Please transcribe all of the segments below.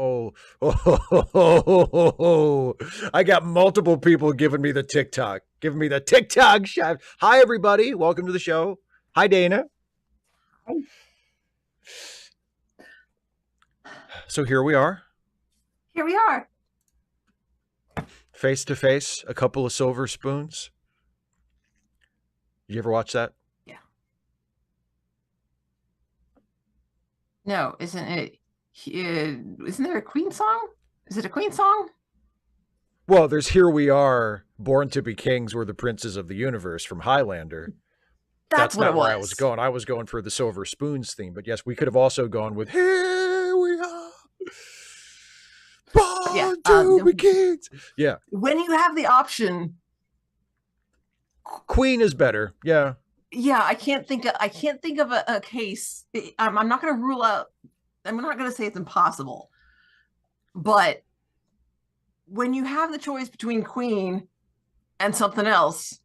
Oh, oh, I got multiple people giving me the TikTok, giving me the TikTok shot. Hi, everybody. Welcome to the show. Hi, Dana. So here we are, Here we are. face to face, a couple of silver spoons. You ever watch that? Yeah. No, isn't there a Queen song? Is it a Queen song? Well, there's Here We Are, Born to Be Kings, We're the Princes of the Universe from Highlander. That's That's what it not where I was was. going. I was going for the Silver Spoons theme, but yes, we could have also gone with Here We Are, Yeah. Born to Be Kings. Yeah. When you have the option, Queen is better. Yeah. yeah, I can't think of a case. I'm not going to rule out. I'm not going to say it's impossible, but when you have the choice between Queen and something else,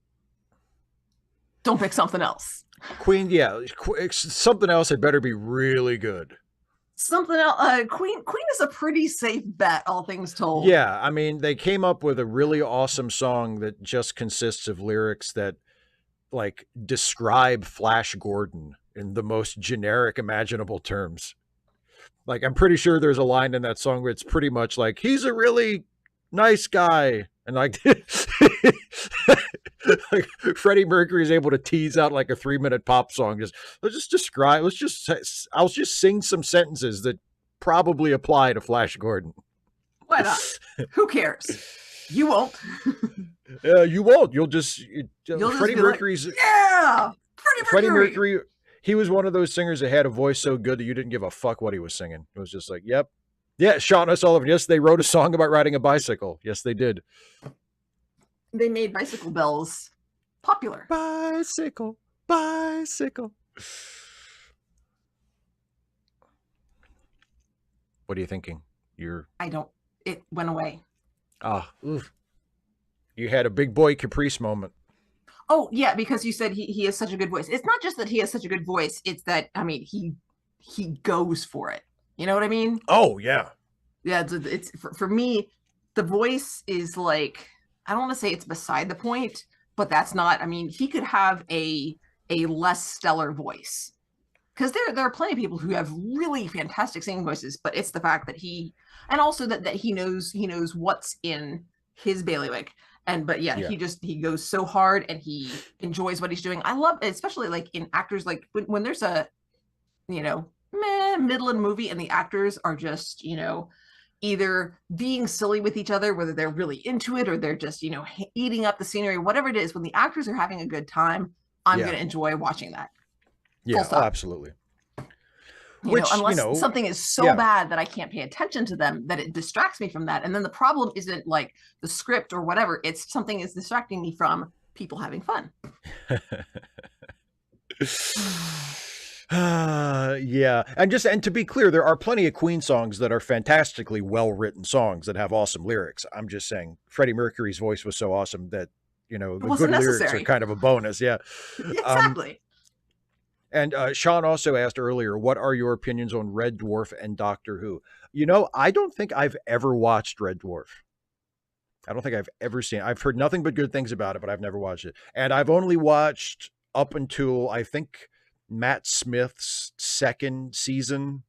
don't pick something else. Queen, yeah. Something else had better be really good. Something else. Queen is a pretty safe bet, all things told. Yeah, I mean, they came up with a really awesome song that just consists of lyrics that like describe Flash Gordon in the most generic imaginable terms. Like, I'm pretty sure there's a line in that song where it's pretty much like, he's a really nice guy. And like, like Freddie Mercury is able to tease out like a 3-minute pop song. I'll just sing some sentences that probably apply to Flash Gordon. Why not? Who cares? You won't. You won't. You'll just Freddie Mercury's like, yeah. Freddie Mercury. He was one of those singers that had a voice so good that you didn't give a fuck what he was singing. It was just like, yep. Yeah, Sean S. Sullivan. Yes, they wrote a song about riding a bicycle. Yes, they did. They made bicycle bells popular. Bicycle, bicycle. What are you thinking? It went away. Ah, you had a big boy Caprice moment. Oh, yeah, because you said he has such a good voice. It's not just that he has such a good voice, it's that, I mean, he goes for it. You know what I mean? Oh, yeah. Yeah, it's for me, the voice is like, I don't want to say it's beside the point, but that's not, I mean, he could have a less stellar voice. Because there are plenty of people who have really fantastic singing voices, but it's the fact that and also that he knows what's in his bailiwick. But yeah, he goes so hard and he enjoys what he's doing. I love, especially like in actors, like when there's a middle of the movie and the actors are just either being silly with each other, whether they're really into it or they're just eating up the scenery, whatever it is. When the actors are having a good time, I'm going to enjoy watching that. Yeah, absolutely. Unless something is so bad that I can't pay attention to them, that it distracts me from that. And then the problem isn't like the script or whatever. It's something is distracting me from people having fun. Yeah. And to be clear, there are plenty of Queen songs that are fantastically well-written songs that have awesome lyrics. I'm just saying Freddie Mercury's voice was so awesome that, the good lyrics are kind of a bonus. Yeah. Exactly. And Sean also asked earlier, what are your opinions on Red Dwarf and Doctor Who? I don't think I've ever watched Red Dwarf. I don't think I've ever seen it. I've heard nothing but good things about it, but I've never watched it. And I've only watched up until, I think, Matt Smith's second season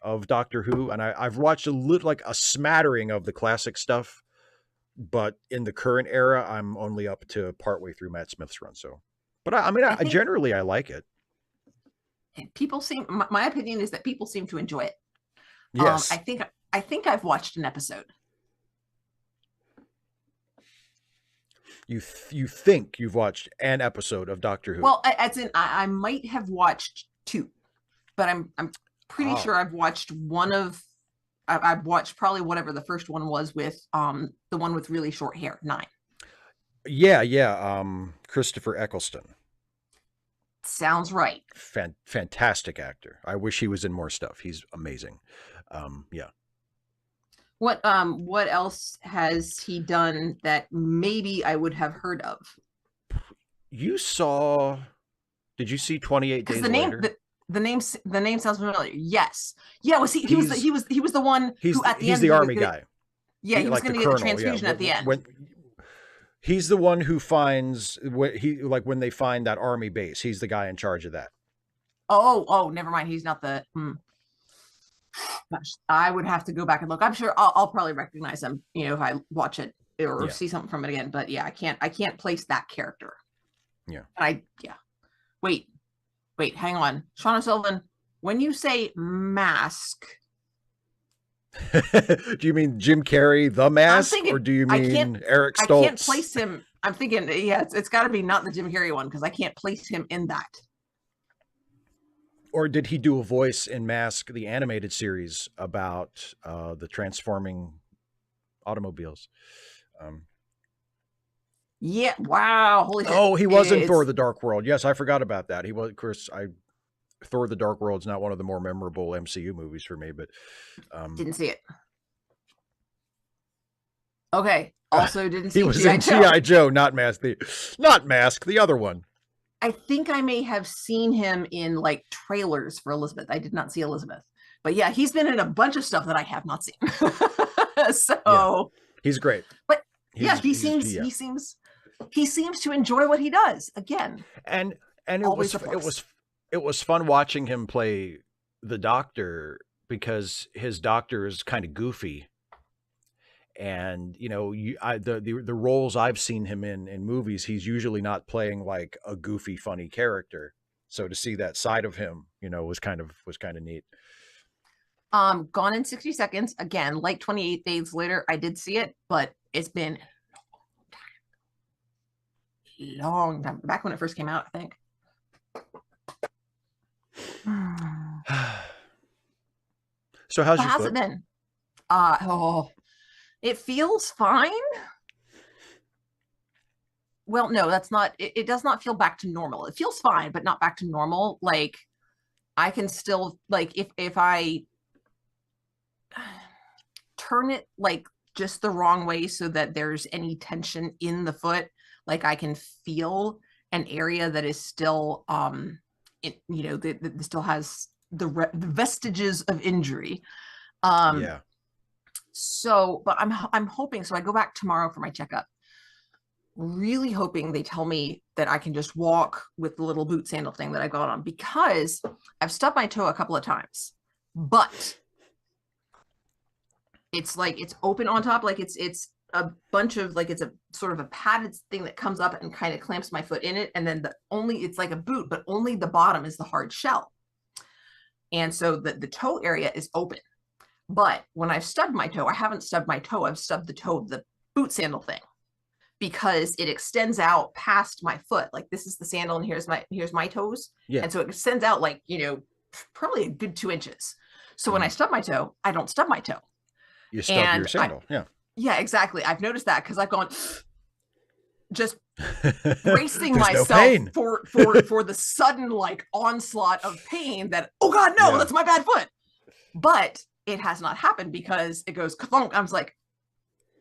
of Doctor Who. And I've watched a smattering of the classic stuff. But in the current era, I'm only up to partway through Matt Smith's run. So, but I generally, I like it. My opinion is that people seem to enjoy it. Yes. I think I've watched an episode. You think you've watched an episode of Doctor Who? Well, as in I might have watched 2, but I'm pretty sure I've watched I've watched probably whatever the first one was with the one with really short hair, 9. Yeah. Christopher Eccleston. Sounds right. Fantastic actor. I wish he was in more stuff. He's amazing. Yeah. What else has he done that maybe I would have heard of? Did you see 28 Days Later? The name sounds familiar. Yes. Yeah, was He's he was the one who at the he's end the he was army guy. yeah, he was Like the gonna get the colonel. Yeah. transfusion at the end. When he's the one who finds when they find that army base, he's the guy in charge of that. Oh, never mind. He's not the gosh, I would have to go back and look. I'm sure I'll probably recognize him, if I watch it or Yeah. see something from it again. But yeah, I can't place that character. Yeah. Yeah. Wait, hang on. Sean O'Sullivan, when you say mask, Do you mean Jim Carrey, The Mask, thinking, or do you mean Eric Stoltz? I can't place him. I'm thinking, yeah, it's got to be not the Jim Carrey one because I can't place him in that. Or did he do a voice in Mask, the animated series about the transforming automobiles? Yeah. Wow. Holy shit. Oh, he was in Thor: The Dark World. Yes, I forgot about that. He was, of course. Thor: The Dark World's not one of the more memorable MCU movies for me, but didn't see it. Okay. Also, didn't see. He was in G.I. Joe, not Mask. The other one. I think I may have seen him in like trailers for Elizabeth. I did not see Elizabeth, but yeah, he's been in a bunch of stuff that I have not seen. So yeah. He's great. But he seems to enjoy what he does again. And it was fun watching him play the Doctor because his Doctor is kind of goofy. And the roles I've seen him in movies, he's usually not playing like a goofy, funny character. So to see that side of him, was kind of neat. Gone in 60 Seconds again, like 28 Days Later. I did see it, but it's been a long time. Back when it first came out, I think. So how's it been? It feels fine. Well, no, that's not, it does not feel back to normal. It feels fine, but not back to normal. Like I can still, like, if I turn it like just the wrong way so that there's any tension in the foot, like I can feel an area that is still, that still has the vestiges of injury. Yeah. So, but I'm hoping, so I go back tomorrow for my checkup, really hoping they tell me that I can just walk with the little boot sandal thing that I got on, because I've stubbed my toe a couple of times, but it's like, it's open on top. Like it's a bunch of, like, it's a sort of a padded thing that comes up and kind of clamps my foot in it. And then it's like a boot, but only the bottom is the hard shell. And so the toe area is open. But when I've stubbed my toe, I haven't stubbed my toe. I've stubbed the toe of the boot sandal thing, because it extends out past my foot. Like this is the sandal and here's my toes. Yeah. And so it extends out like, probably a good 2 inches. So when I stub my toe, I don't stub my toe. You stub your sandal. Yeah, exactly. I've noticed that because I've gone just bracing myself for the sudden like onslaught of pain that, oh God, no, that's my bad foot. But it has not happened because it goes clunk. I was like,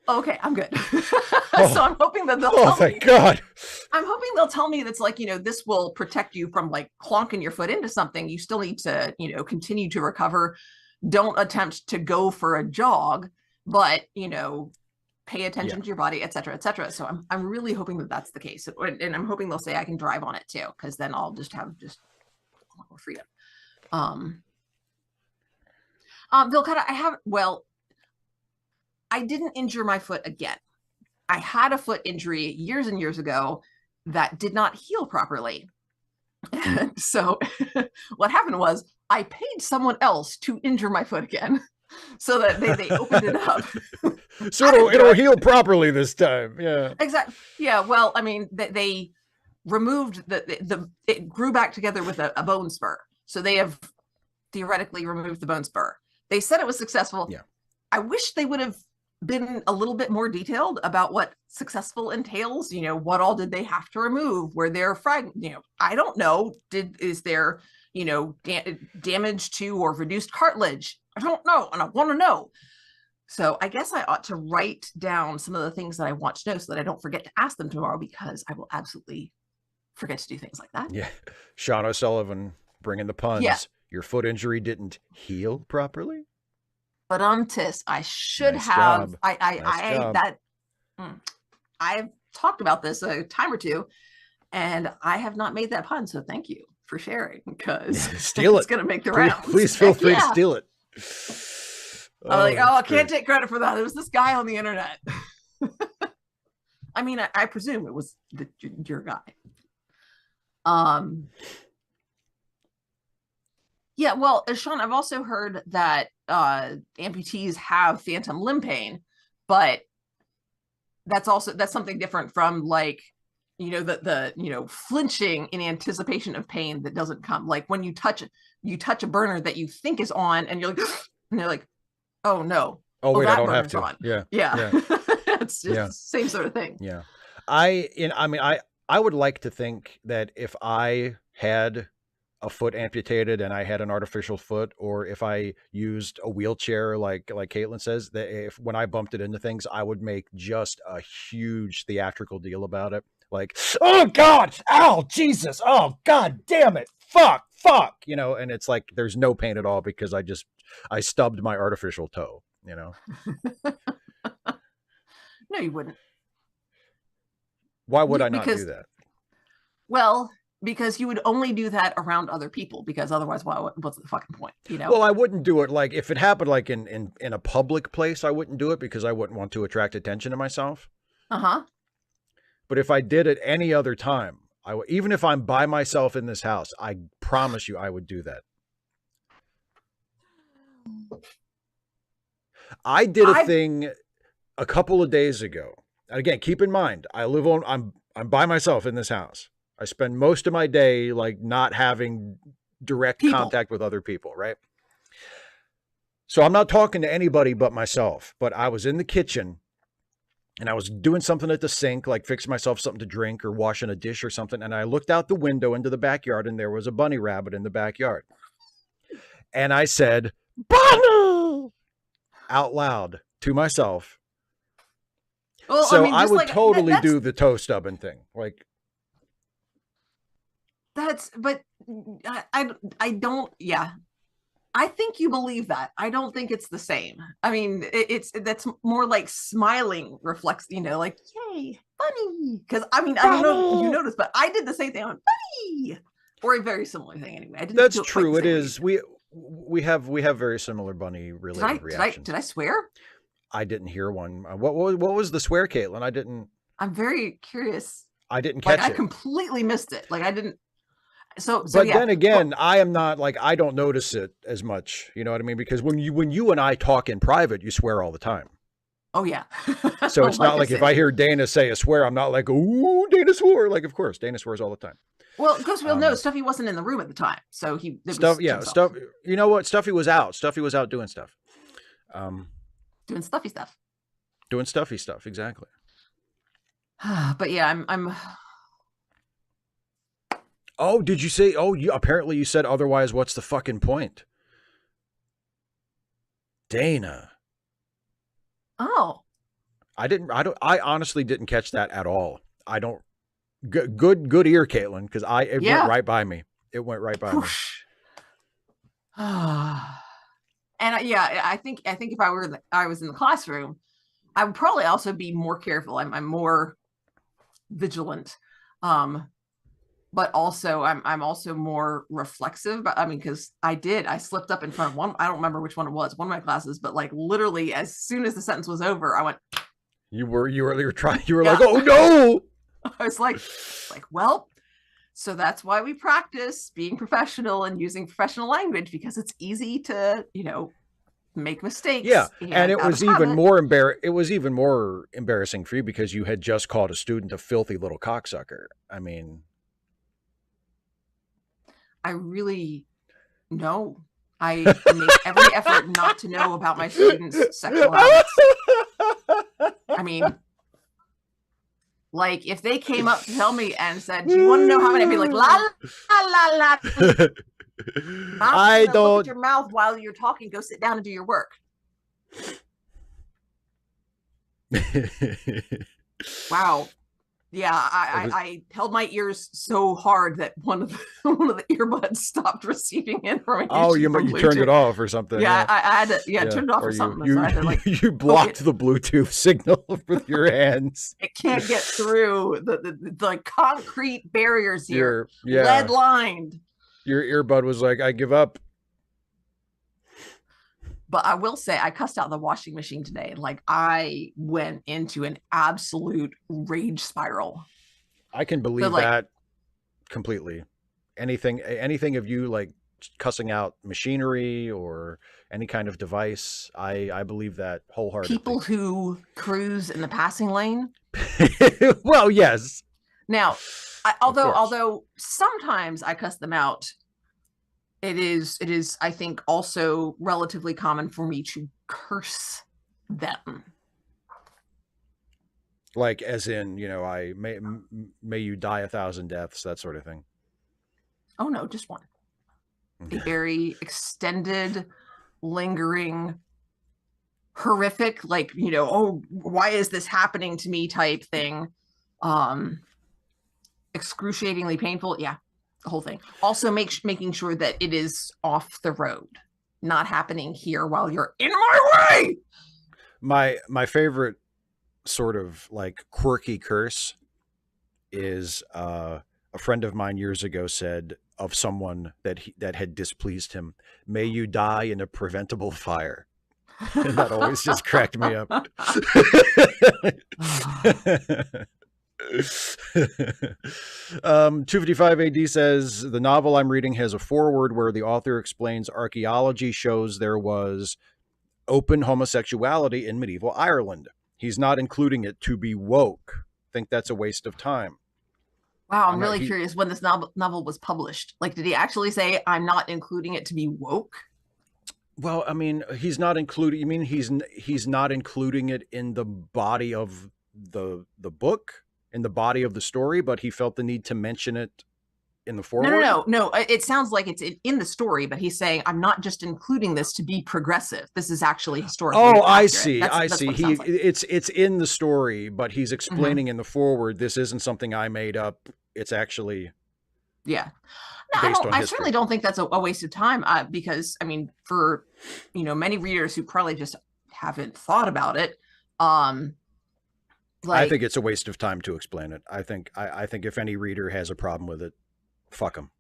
okay, I'm good. So I'm hoping that they'll tell thank me. God. I'm hoping they'll tell me that's like, this will protect you from like clonking your foot into something. You still need to, continue to recover. Don't attempt to go for a jog, but, pay attention to your body, et cetera, et cetera. So I'm really hoping that that's the case. And I'm hoping they'll say I can drive on it too, because then I'll just have more freedom. Vilcata, I didn't injure my foot again. I had a foot injury years and years ago that did not heal properly. So what happened was I paid someone else to injure my foot again so that they opened it up. So it'll heal properly this time. Yeah. Exactly. Yeah. Well, I mean, they removed it grew back together with a bone spur. So they have theoretically removed the bone spur. They said it was successful. Yeah. I wish they would have been a little bit more detailed about what successful entails. What all did they have to remove? Were there I don't know. Is there, damage to or reduced cartilage? I don't know. And I want to know. So I guess I ought to write down some of the things that I want to know so that I don't forget to ask them tomorrow, because I will absolutely forget to do things like that. Yeah. Sean O'Sullivan Bring in the Yeah. puns. Your foot injury didn't heal properly. But I should Nice have. job. Nice job. I've talked about this a time or two, and I have not made that pun. So thank you for sharing, because Steal it's it. going to make the Please, rounds. please feel free to steal it. I'm like, oh, I can't great. take credit for that. It was this guy on the internet. I mean, I presume it was your guy. Yeah, well, Sean, I've also heard that amputees have phantom limb pain, but that's something different from, like, the flinching in anticipation of pain that doesn't come. Like when you touch a burner that you think is on, and you're like, and they're like, oh no, Oh wait, I that don't have burner's to. on. Yeah. Yeah. It's just the same sort of thing. Yeah. I would like to think that if I had a foot amputated and I had an artificial foot, or if I used a wheelchair, like Caitlin says, that if when I bumped it into things, I would make just a huge theatrical deal about it. Like, oh God, ow, Jesus, oh God damn it, fuck, and it's like there's no pain at all because I stubbed my artificial toe, No, you wouldn't. Why would I not because do that? Well, because you would only do that around other people, because otherwise, what's the fucking point? Well, I wouldn't do it like if it happened like in a public place. I wouldn't do it because I wouldn't want to attract attention to myself. But if I did it any other time, even if I'm by myself in this house, I promise you I would do that. I did a thing a couple of days ago. And again, keep in mind, I'm by myself in this house. I spend most of my day like not having direct contact with other people, right? So I'm not talking to anybody but myself, but I was in the kitchen and I was doing something at the sink, like fixing myself something to drink or washing a dish or something. And I looked out the window into the backyard and there was a bunny rabbit in the backyard. And I said, "Bunny!" out loud to myself. Well, so I would totally do the toe stubbing thing. Like, but I don't, yeah. I think you believe that. I don't think it's the same. I mean, that's more like smiling reflects, like, yay, bunny. Because I mean, I don't know if you noticed, but I did the same thing on bunny, or a very similar thing anyway. I didn't. That's true. It is. We have very similar bunny related reactions. Did I swear? I didn't hear one. What was the swear, Caitlin? I didn't. I'm very curious. I didn't catch it. I completely missed it. Like I didn't. But yeah. Then again, I am not like, I don't notice it as much. You know what I mean? Because when you and I talk in private, you swear all the time. Oh yeah. So it's not like if I hear Dana say a swear, I'm not like, ooh, Dana swore. Like, of course, Dana swears all the time. Well, because we'll know Stuffy wasn't in the room at the time, so stuff. You know what? Stuffy was out. Stuffy was out doing stuff. Doing stuffy stuff. Doing stuffy stuff. Exactly. But yeah, I'm. Oh, did you say? Oh, apparently you said otherwise. What's the fucking point, Dana? Oh. I honestly didn't catch that at all. I don't. Good ear, Caitlin, because it went right by me. It went right by me. And I think if I was in the classroom, I would probably also be more careful. I'm more vigilant, but also I'm also more reflexive. But I mean, because I slipped up in front of one. I don't remember which one it was. One of my classes, but like literally, as soon as the sentence was over, I went. You were like, oh no. I was like, well, so that's why we practice being professional and using professional language, because it's easy to, make mistakes. Yeah, and it was even more embarrassing for you because you had just called a student a filthy little cocksucker. I mean, I really know. I make every effort not to know about my students' sexual habits. I mean, like if they came up to tell me and said, "Do you want to know how many?" I'd be like, "La la la la." I don't. Look at your mouth while you're talking. Go sit down and do your work. Wow. Yeah, It was, I held my ears so hard that one of one of the earbuds stopped receiving oh, information from you turned it Bluetooth. off or something. Yeah, Yeah. I had to turn it off Or or something. So I had to like you poke blocked it. the Bluetooth signal with your hands. It can't get through the like concrete barriers here, lead Yeah, lined. your earbud was like, I give up. But I will say, I cussed out the washing machine today. Like I went into an absolute rage spiral. I can So believe like that completely. Anything of you like cussing out machinery or any kind of device, I believe that wholeheartedly. people who cruise in the passing lane. Well, yes, Now, of course. although sometimes I cuss them out, it is I think also relatively common for me to curse them. Like as in, I may you die a thousand deaths, that sort of thing. Oh no, just one. A very extended, lingering, horrific, like, oh, why is this happening to me type thing. Um, excruciatingly painful. Yeah, the whole thing. Also making sure that it is off the road, not happening here while you're in my way. My favorite sort of like quirky curse is a friend of mine years ago said of someone that had displeased him, "May you die in a preventable fire." And that always just cracked me up. 255 AD says the novel I'm reading has a foreword where the author explains archaeology shows there was open homosexuality in medieval Ireland. He's not including it to be woke. Think that's a waste of time. Wow, I'm I'm not really he curious when this novel was published. Like, did he actually say, I'm not including it to be woke? Well, I mean, he's not including. You mean he's not including it in the body of the book, in the body of the story, but he felt the need to mention it in the No, no, foreword. no, no. It sounds like it's in the story, but he's saying, I'm not just including this to be progressive. This is actually historically Oh, I accurate. see. I That's see. what it sounds like. It's in the story, but he's Mm-hmm. explaining in the foreword. This isn't something I made up. It's actually Yeah. No, based on I certainly history. don't think that's a waste of time, because I mean, for many readers who probably just haven't thought about it, um, I like, think it's a waste of time to explain it. I think if any reader has a problem with it, fuck them.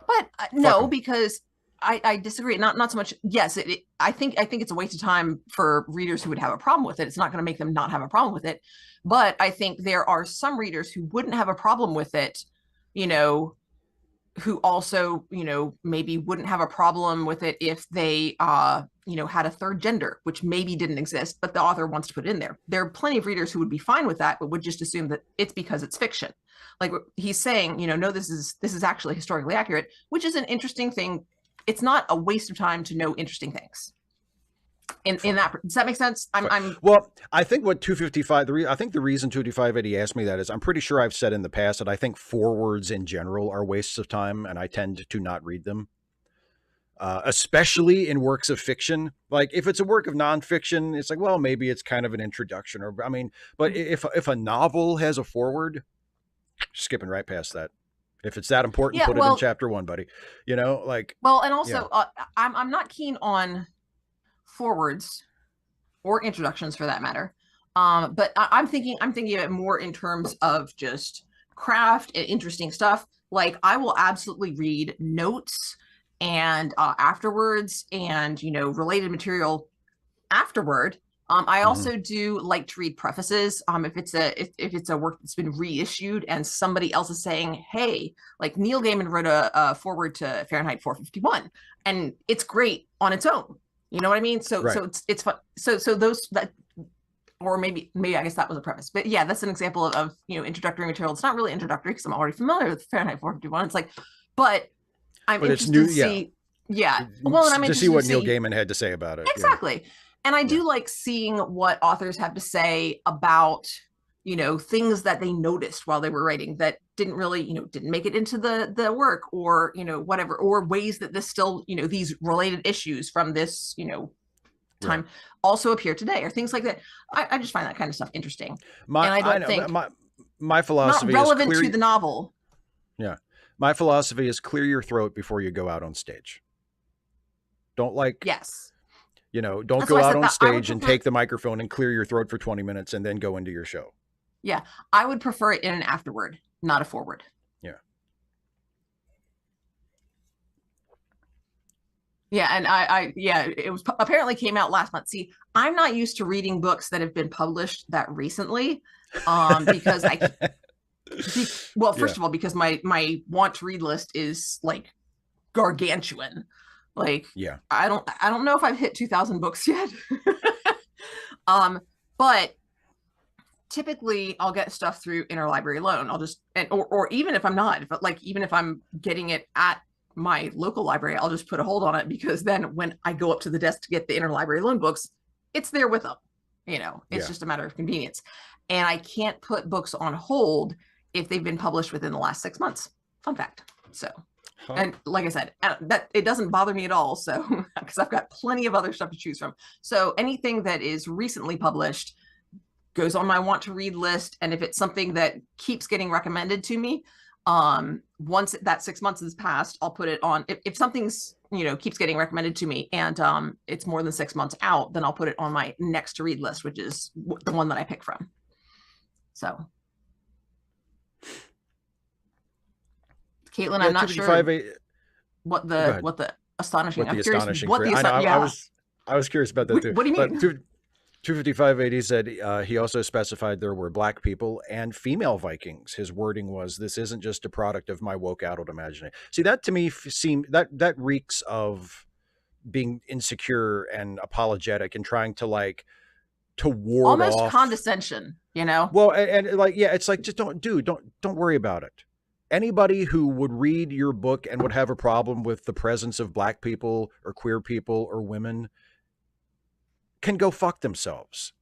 but Fuck no, them. because I disagree. Not so much. Yes, I think it's a waste of time for readers who would have a problem with it. It's not going to make them not have a problem with it, but I think there are some readers who wouldn't have a problem with it, you know, who also, maybe wouldn't have a problem with it if they, had a third gender, which maybe didn't exist, but the author wants to put it in there. There are plenty of readers who would be fine with that, but would just assume that it's because it's fiction. Like he's saying, no, this is actually historically accurate, which is an interesting thing. It's not a waste of time to know interesting things. In Fuck that, them. does that make sense? I'm Well, I think what 255, I think the reason 25580 asked me that is I'm pretty sure I've said in the past that I think forewords in general are wastes of time and I tend to not read them, especially in works of fiction. Like if it's a work of nonfiction, it's like, well, maybe it's kind of an introduction or, I mean, but if a novel has a foreword, skipping right past that. If it's that important, yeah, put it in chapter one, buddy. Like, and yeah. also, I'm not keen on forwards or introductions for that matter. But I'm thinking of it more in terms of just craft and interesting stuff. Like I will absolutely read notes and afterwards, and related material afterward. I Mhm. also do like to read prefaces. If it's a work that's been reissued and somebody else is saying, "Hey, like Neil Gaiman wrote a forward to Fahrenheit 451," and it's great on its own. You know what I mean? So Right. it's fun. So those that, or maybe I guess that was a preface, but yeah, that's an example of introductory material. It's not really introductory because I'm already familiar with Fahrenheit 451. It's like, but I'm But it's interested new. to Yeah. see. Yeah, well, and I'm To see interested to what Neil see. Gaiman had to say about it. Yeah. Exactly. And I Yeah. do like seeing what authors have to say about, things that they noticed while they were writing that didn't really, didn't make it into the work, or, whatever, or ways that this still, these related issues from this, Right. time also appear today, or things like that. I just find that kind of stuff interesting. My And I I don't know think, My Not philosophy is relevant to the novel. yeah. My philosophy is clear your throat before you go out on stage. Don't like, Yes. don't That's why go I out said on that I would stage and prefer, take the microphone and clear your throat for 20 minutes and then go into your show. yeah, I would prefer it in an afterword, not a forward. Yeah. Yeah, and yeah, it was apparently came out last month. See, I'm not used to reading books that have been published that recently, because well, Yeah. first of all, because my want to read list is like gargantuan. Like Yeah. I don't know if I've hit 2,000 books yet. But typically I'll get stuff through interlibrary loan. I'll just or even if I'm not, even if I'm getting it at my local library, I'll just put a hold on it, because then when I go up to the desk to get the interlibrary loan books, it's there with them. It's Yeah. just a matter of convenience. And I can't put books on hold if they've been published within the last 6 months. Fun fact. So, Huh. and like I said, that it doesn't bother me at all. So, because I've got plenty of other stuff to choose from. So anything that is recently published goes on my want to read list. And if it's something that keeps getting recommended to me, once that 6 months has passed, I'll put it on. If something's, keeps getting recommended to me and it's more than 6 months out, then I'll put it on my next to read list, which is the one that I pick from. So, Caitlin, Yeah, I'm not sure 255 what go the ahead. what the astonishing. What I'm the curious astonishing what the I know. yeah. I was curious about that too. What do you But mean? 25580 said he also specified there were black people and female Vikings. His wording was, "This isn't just a product of my woke adult imagination." See, that to me seemed that reeks of being insecure and apologetic and trying to to ward Almost off. condescension, you know? Well, and like, yeah, it's like, just don't worry about it. Anybody who would read your book and would have a problem with the presence of black people or queer people or women can go fuck themselves.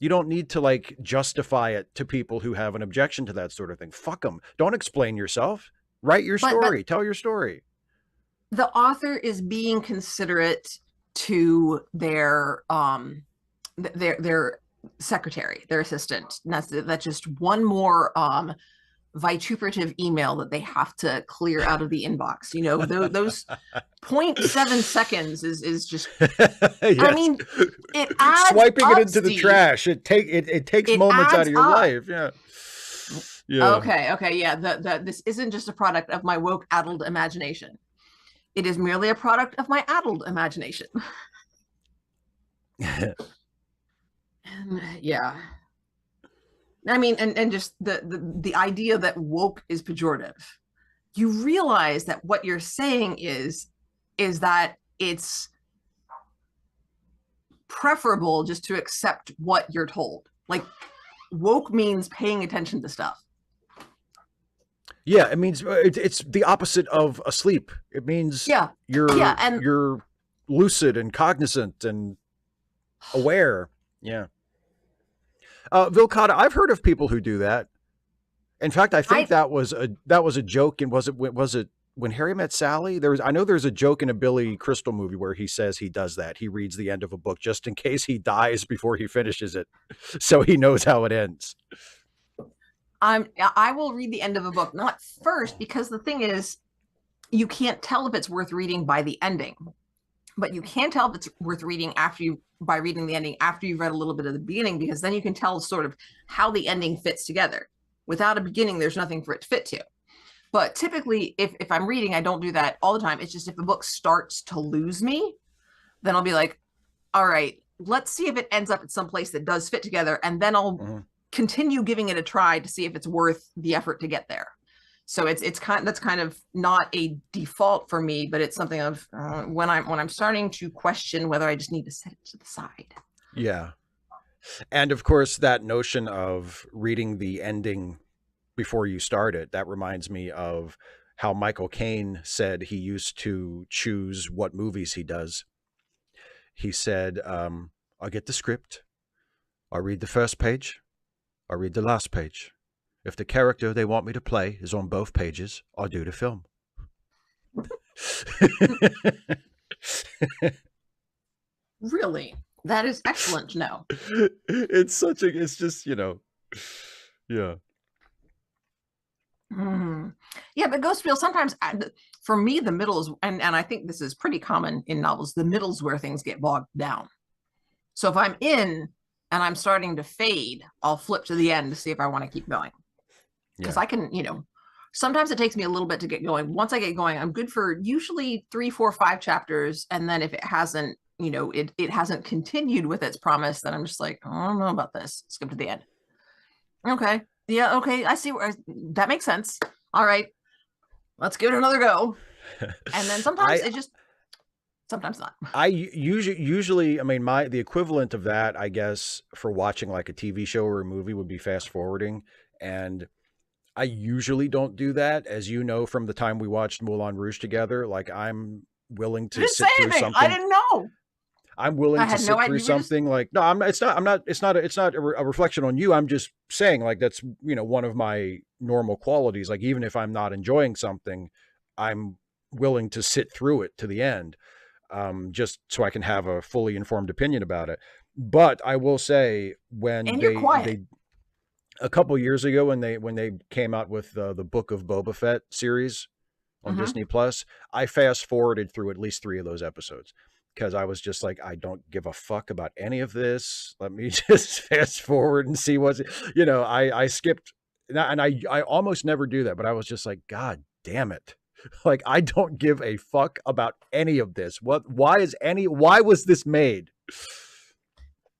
You don't need to justify it to people who have an objection to that sort of thing. Fuck them. Don't explain yourself. Write your But story. Tell your story. the author is being considerate to their secretary, their assistant. And that's just one more vituperative email that they have to clear out of the inbox. Those 0.7 seconds is just, I Yes. mean, it adds Swiping it up, into the Steve. trash. It takes It moments out adds of your up. life. Yeah. Yeah. Okay, yeah. This isn't just a product of my woke addled imagination. It is merely a product of my addled imagination. Yeah. I mean, and just the idea that woke is pejorative. You realize that what you're saying is that it's preferable just to accept what you're told. Like, woke means paying attention to stuff. Yeah, it means it's the opposite of asleep. It means Yeah. Yeah, and you're lucid and cognizant and aware. Yeah. Vilcata, I've heard of people who do that. In fact, I think that was a joke. And was it when Harry Met Sally? I know there's a joke in a Billy Crystal movie where he says he does that. He reads the end of a book just in case he dies before he finishes it, so he knows how it ends. I will read the end of a book, not first, because the thing is, you can't tell if it's worth reading by the ending, but you can tell if it's worth reading by reading the ending after you've read a little bit of the beginning, because then you can tell sort of how the ending fits together. Without a beginning, there's nothing for it to fit to. But typically, if I'm reading, I don't do that all the time. It's just if the book starts to lose me, then I'll be like, all right, let's see if it ends up at some place that does fit together, and then I'll continue giving it a try to see if it's worth the effort to get there. So that's kind of not a default for me, but it's something of when I'm starting to question whether I just need to set it to the side. Yeah. And of course, that notion of reading the ending before you start it, that reminds me of how Michael Caine said he used to choose what movies he does. He said, I'll get the script, I'll read the first page, I'll read the last page. If the character they want me to play is on both pages, I'll do the film. Really? That is excellent to know. It's just, yeah. Mm. Yeah, the ghost wheel sometimes for me the middle is, and I think this is pretty common in novels, the middle's where things get bogged down. So if I'm in and I'm starting to fade, I'll flip to the end to see if I want to keep going. Because Yeah. I can, sometimes it takes me a little bit to get going. Once I get going, I'm good for usually 3, 4, 5 chapters. And then if it hasn't, it hasn't continued with its promise, then I'm just like, I don't know about this. Skip to the end. Okay. Yeah, okay. I see where that makes sense. All right. Let's give it another go. And then sometimes I it just sometimes not. I mean, the equivalent of that, I guess, for watching like a TV show or a movie would be fast forwarding. And I usually don't do that, as you know, from the time we watched Moulin Rouge together. Like, I'm willing You to didn't say sit through anything. I something. didn't know. I'm willing I to had no sit through idea. You were just something like, no, it's not a reflection on you. I'm just saying, like, that's, one of my normal qualities. Like, even if I'm not enjoying something, I'm willing to sit through it to the end, just so I can have a fully informed opinion about it. But I will say, when and you're quiet. they a couple years ago, when they came out with the Book of Boba Fett series on Mm-hmm. Disney Plus, I fast forwarded through at least 3 of those episodes because I was just like, I don't give a fuck about any of this. Let me just fast forward and see what's, I skipped, and I almost never do that, but I was just like, God damn it. Like, I don't give a fuck about any of this. Why was this made?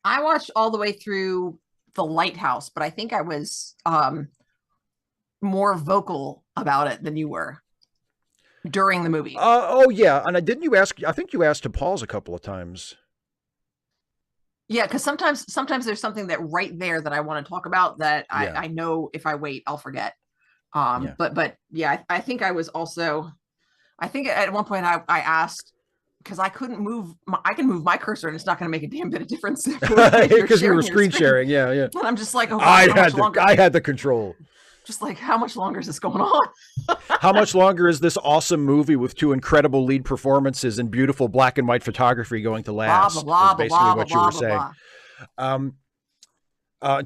I watched all the way through The Lighthouse, but I think I was more vocal about it than you were during the movie. Oh yeah, and didn't you ask? I think you asked to pause a couple of times. Yeah, because sometimes there's something that right there that I want to talk about that Yeah, I know if I wait, I'll forget. yeah. But yeah, I think I was also, I think at one point I asked, because I couldn't move I can move my cursor and it's not going to make a damn bit of difference if you're Because we were sharing your screen screen. sharing. Yeah, yeah. And I'm just like, oh God, how much longer? I had the control. Just like, how much longer is this going on? How much longer is this awesome movie with 2 incredible lead performances and beautiful black and white photography going to Blah blah last? Is blah blah basically blah blah what you were blah blah saying. blah. Um,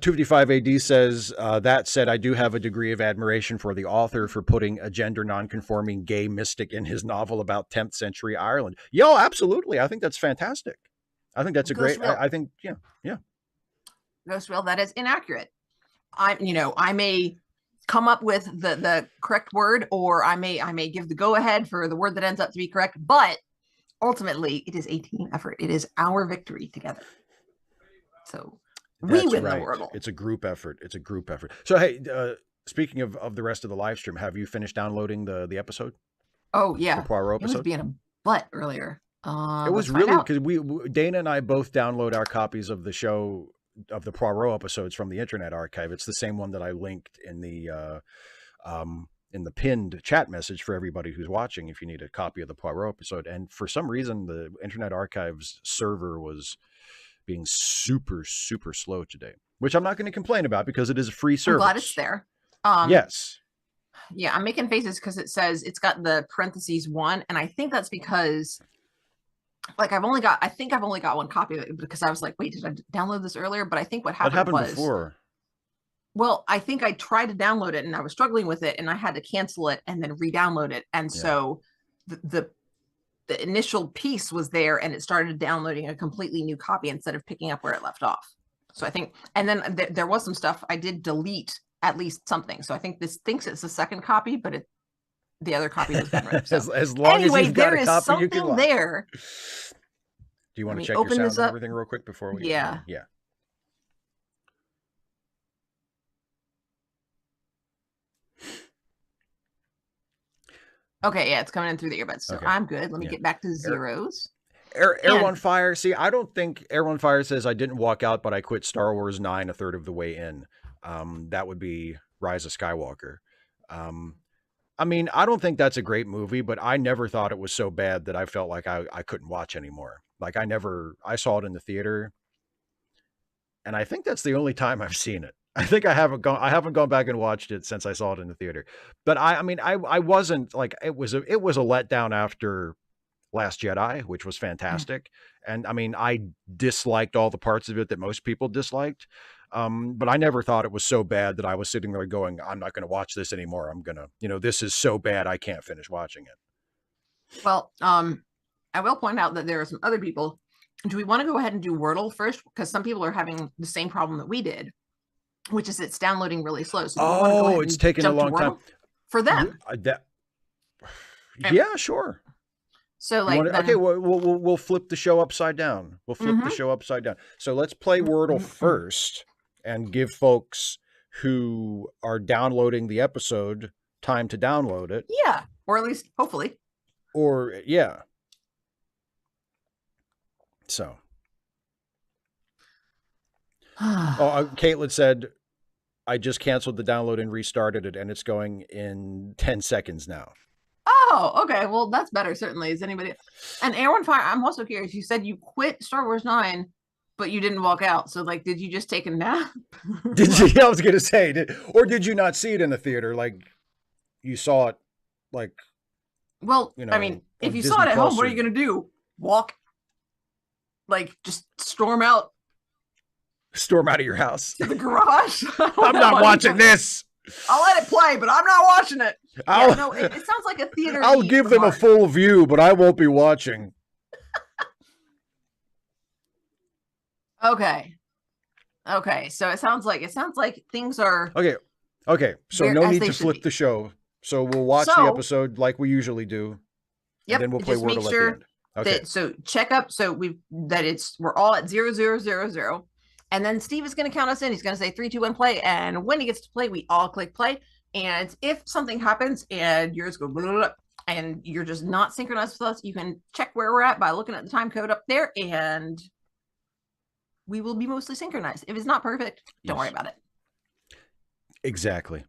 255 AD says, that said, I do have a degree of admiration for the author for putting a gender nonconforming gay mystic in his novel about 10th century Ireland. Yo, absolutely. I think that's fantastic. I think that's a Ghost great, Wheel, I think, yeah, yeah. Ghost Wheel, that is inaccurate. I may come up with the correct word, or I may give the go ahead for the word that ends up to be correct, but ultimately it is a team effort. It is our victory together. So we That's win the right. Wordle. It's a group effort. It's a group effort. So, hey, speaking of the rest of the live stream, have you finished downloading the episode, Oh the yeah, Poirot it was episode? being a butt earlier. It was Let's find really out. because Dana and I both download our copies of the show of the Poirot episodes from the Internet Archive. It's the same one that I linked in the pinned chat message for everybody who's watching. If you need a copy of the Poirot episode, and for some reason the Internet Archive's server was being super super slow today, which I'm not going to complain about because it is a free I'm glad it's service. there. Yes. Yeah, I'm making faces because it says it's got the parentheses 1, and I think that's because like I think I've only got one copy of it because I was like, wait, did I download this earlier? But I think what That happened happened was, before. well, I think I tried to download it and I was struggling with it and I had to cancel it and then re-download it. And Yeah. so the initial piece was there and it started downloading a completely new copy instead of picking up where it left off. So I think, and then there was some stuff I did delete at least something. So I think this thinks it's the second copy, but the other copy was been ripped. So as long anyway, as you've got there a is copy, you can something lie. there. Do you want Let to me check your open sound this and up. everything real quick before we? Yeah. Yeah. Okay, yeah, it's coming in through the earbuds. So Okay. I'm good. Let me Yeah. get back to zeros. Air And on Fire. See, I don't think Air on Fire says I didn't walk out, but I quit Star Wars 9 a third of the way in. That would be Rise of Skywalker. Um, I mean, I don't think that's a great movie, but I never thought it was so bad that I felt like I couldn't watch anymore. Like I saw it in the theater, and I think that's the only time I've seen it. I haven't gone back and watched it since I saw it in the theater. But I mean, I wasn't like, it was a letdown after Last Jedi, which was fantastic. And I mean, I disliked all the parts of it that most people disliked. But I never thought it was so bad that I was sitting there going, I'm not going to watch this anymore. I'm going to, this is so bad I can't finish watching it. Well, I will point out that there are some other people. Do we want to go ahead and do Wordle first? Because some people are having the same problem that we did, which is it's downloading really slow. So do we want to go ahead it's and taking a jump to long time Wordle for them? Yeah, sure. So like, okay, we'll flip the show upside down. We'll flip the show upside down. So let's play Wordle first and give folks who are downloading the episode time to download it. Yeah, or at least hopefully. Or yeah. So. Caitlin said, I just canceled the download and restarted it, and it's going in 10 seconds now. Oh, okay. Well, that's better, certainly. Is anybody... And Aaron Fire, I'm also curious. You said you quit Star Wars 9, but you didn't walk out. So, like, did you just take a nap? Did you? I was going to say, or did you not see it in the theater? Like, you saw it, like... Well, I mean, if you saw it at home, what are you going to do? Walk? Like, just storm out? Storm out of your house? To the garage? I'm not watching this! I'll let it play, but I'm not watching it. Yeah, no, it sounds like a theater. I'll give them a full view, but I won't be watching. Okay. So it sounds like things are okay. So no need to flip the show. So we'll watch the episode like we usually do. Yep. And then we'll play Wordle at the end. Okay. So check up. So we're all at 0000. And then Steve is going to count us in. He's going to say 3, 2, 1, play. And when he gets to play, we all click play. And if something happens and yours go blah, blah, blah, and you're just not synchronized with us, you can check where we're at by looking at the time code up there, and we will be mostly synchronized. If it's not perfect, don't worry about it. Exactly.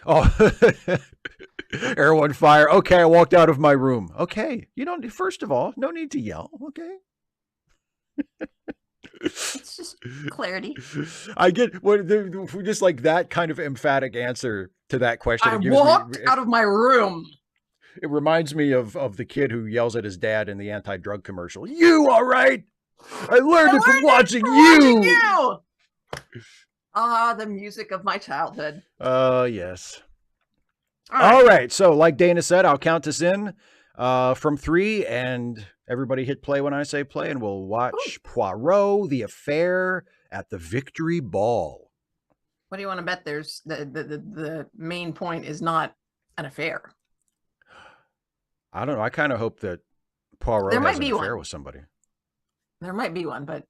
Oh, everyone fire. Okay, I walked out of my room. Okay, first of all, no need to yell. Okay. It's just clarity. I get just like that kind of emphatic answer to that question. I walked out of my room. It reminds me of the kid who yells at his dad in the anti-drug commercial. You all right? I learned it from watching you. The music of my childhood. Yes. All right. So like Dana said, I'll count us in from 3, and everybody hit play when I say play, and we'll watch Poirot, The Affair at the Victory Ball. What do you want to bet? There's the main point is not an affair. I don't know. I kind of hope that Poirot has an affair with somebody. There might be one, but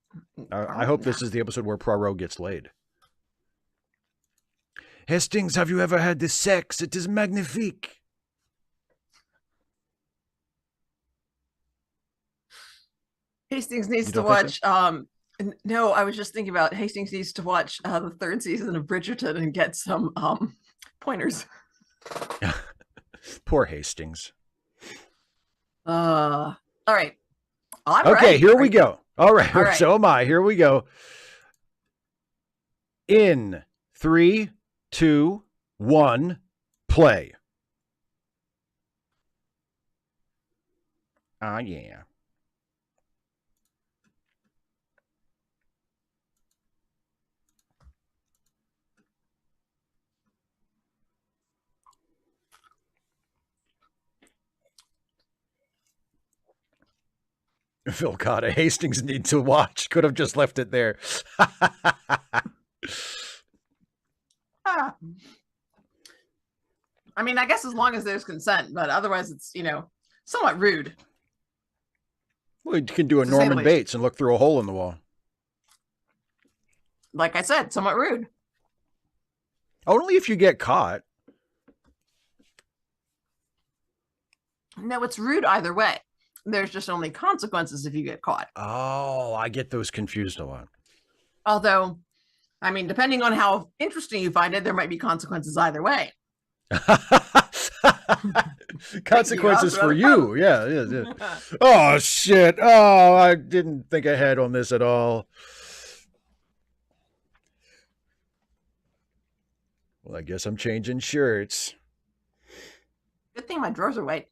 I hope this is the episode where Poirot gets laid. Hastings, have you ever had this sex? It is magnifique. Hastings needs to watch. No, I was just thinking about Hastings needs to watch the 3rd season of Bridgerton and get some pointers. Poor Hastings. All right. Okay, here we go. All right. So am I. Here we go. In 3, 2, 1, play. Yeah. Phil Cotta, Hastings need to watch. Could have just left it there. I mean, I guess as long as there's consent, but otherwise it's, somewhat rude. Well, you can do a Norman Bates and look through a hole in the wall. Like I said, somewhat rude. Only if you get caught. No, it's rude either way. There's just only consequences if you get caught. Oh, I get those confused a lot. Although, I mean, depending on how interesting you find it, there might be consequences either way. Consequences for you. Yeah. Oh, shit. Oh, I didn't think ahead on this at all. Well, I guess I'm changing shirts. Good thing my drawers are white.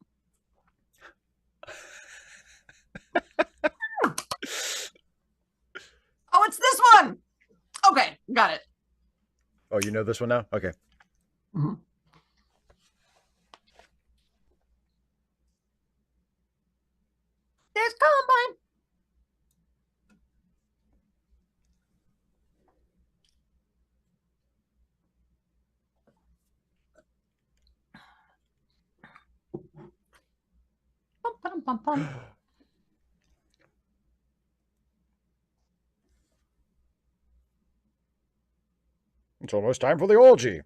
Oh, it's this one. Okay, got it. Oh, you know this one now? Okay. Mm-hmm. There's Columbine. Bum, bum, bum, bum. It's almost time for the orgy.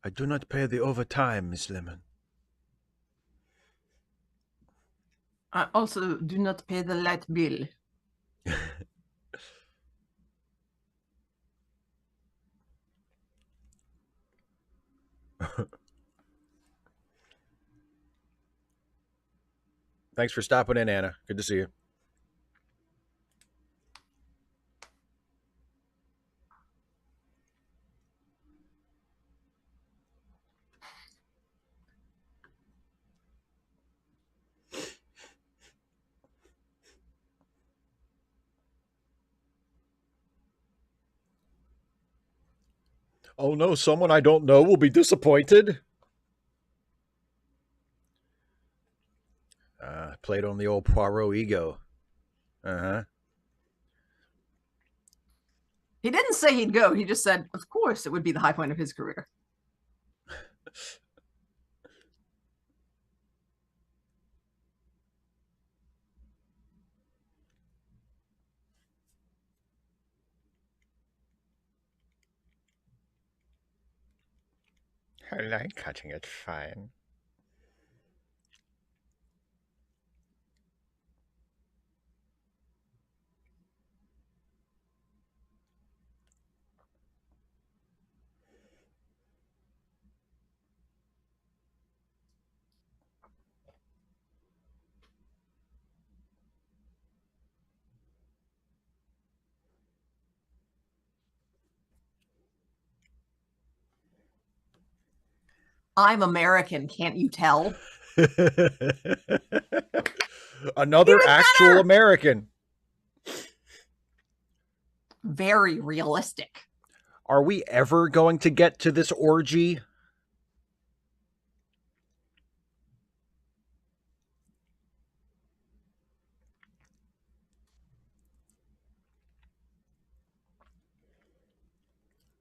I do not pay the overtime, Miss Lemon. I also do not pay the light bill. Thanks for stopping in, Anna. Good to see you. Oh no, someone I don't know will be disappointed. Played on the old Poirot ego. Uh huh. He didn't say he'd go. He just said, of course, it would be the high point of his career. I like cutting it fine. I'm American, can't you tell? Another Even actual better. American. Very realistic. Are we ever going to get to this orgy?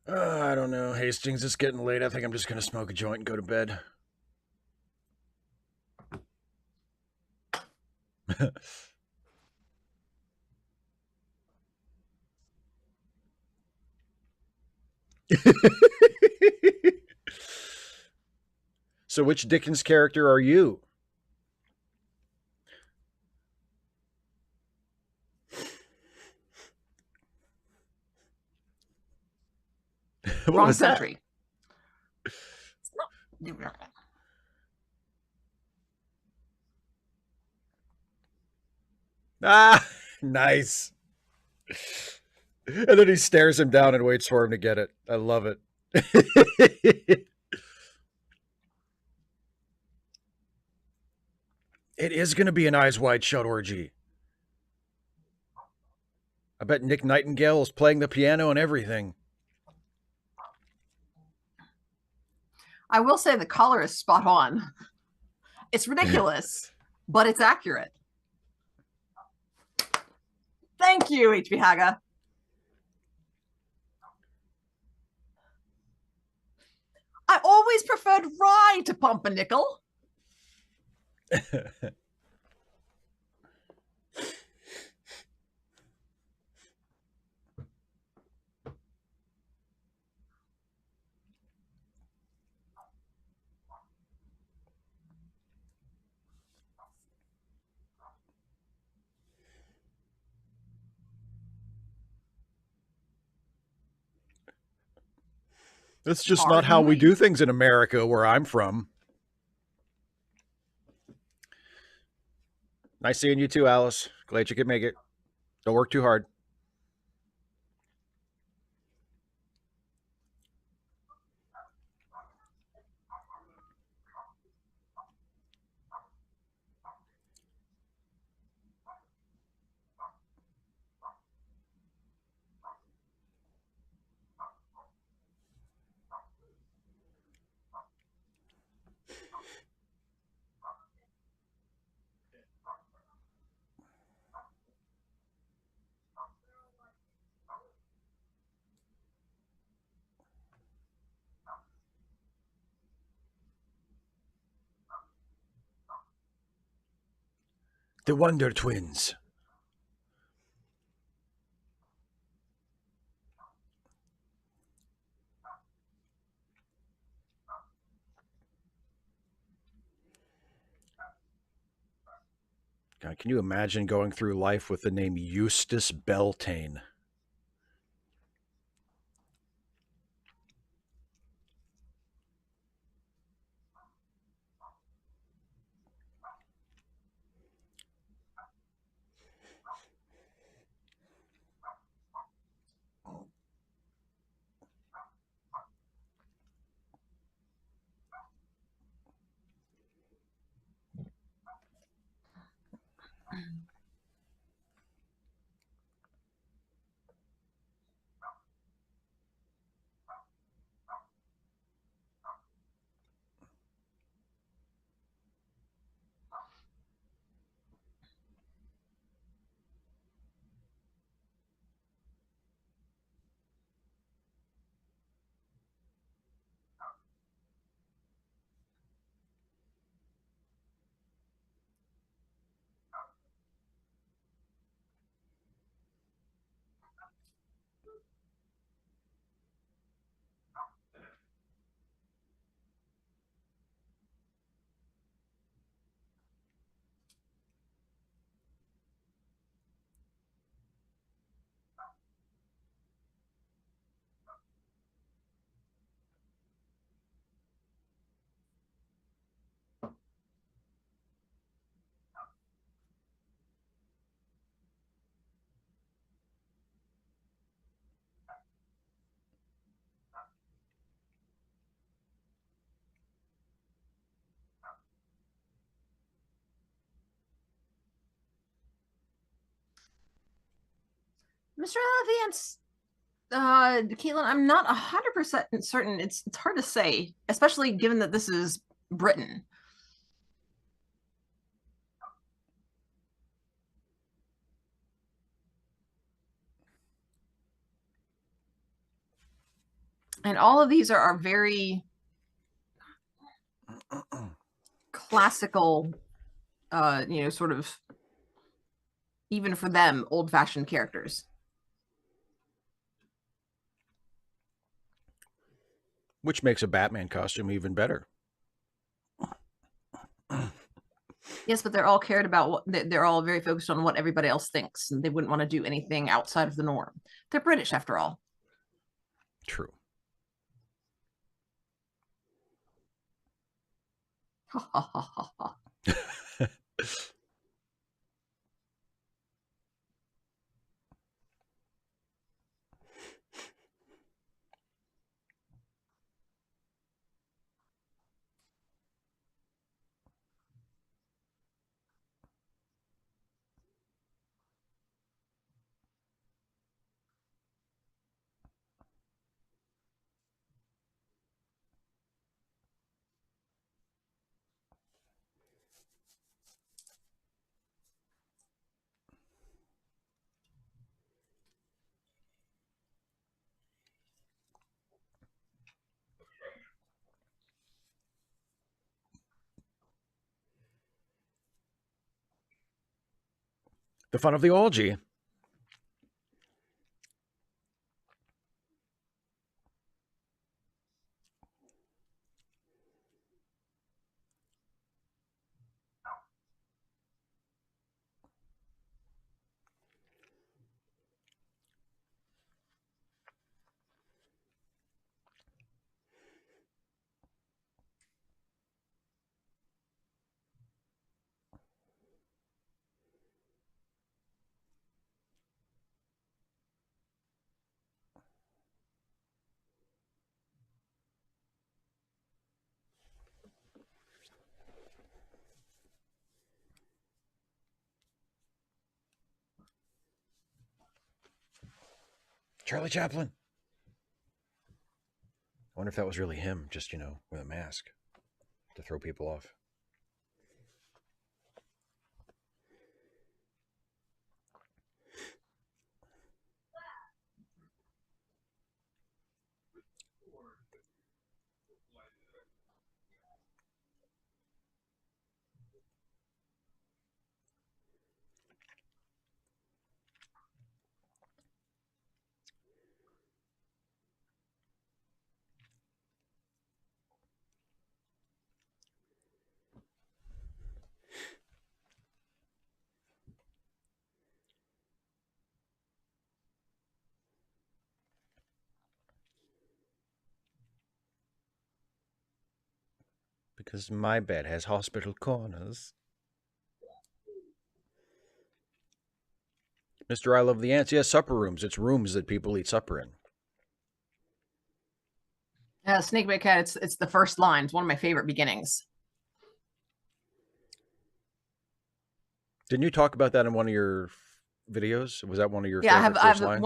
I don't know. Hastings, it's getting late. I think I'm just going to smoke a joint and go to bed. So, which Dickens character are you? What Wrong was that? century. Ah, nice. And then he stares him down and waits for him to get it. I love it. It is going to be an eyes wide shut orgy. I bet Nick Nightingale is playing the piano and everything. I will say the color is spot on. It's ridiculous, but it's accurate. Thank you, H.B. Haga. I always preferred rye to pumpernickel. That's just not how Pardon we me. do things in America, where I'm from. Nice seeing you too, Alice. Glad you could make it. Don't work too hard. The Wonder Twins. God, can you imagine going through life with the name Eustace Beltane? Mr. Vance, Caitlin, I'm not 100% certain. It's hard to say, especially given that this is Britain. And all of these are very classical, sort of, even for them, old-fashioned characters. Which makes a Batman costume even better. Yes, but they're all cared about what they're all very focused on what everybody else thinks, and they wouldn't want to do anything outside of the norm. They're British, after all. True. The fun of the orgy. Charlie Chaplin. I wonder if that was really him, just, with a mask to throw people off. Because my bed has hospital corners. Mr. I Love the Ants. Yes, supper rooms. It's rooms that people eat supper in. Snake Bit Cat. It's the first line. It's one of my favorite beginnings. Didn't you talk about that in one of your videos? Was that one of your Yeah, favorite first lines?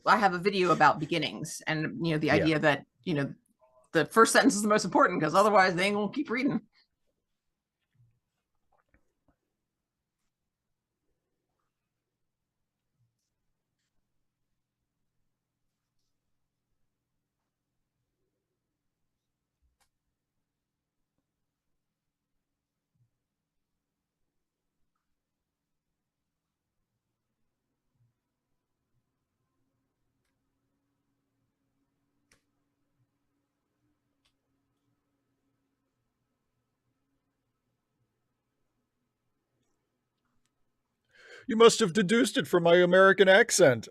I have a video about beginnings, and the idea that the first sentence is the most important, because otherwise they ain't gonna keep reading. You must have deduced it from my American accent.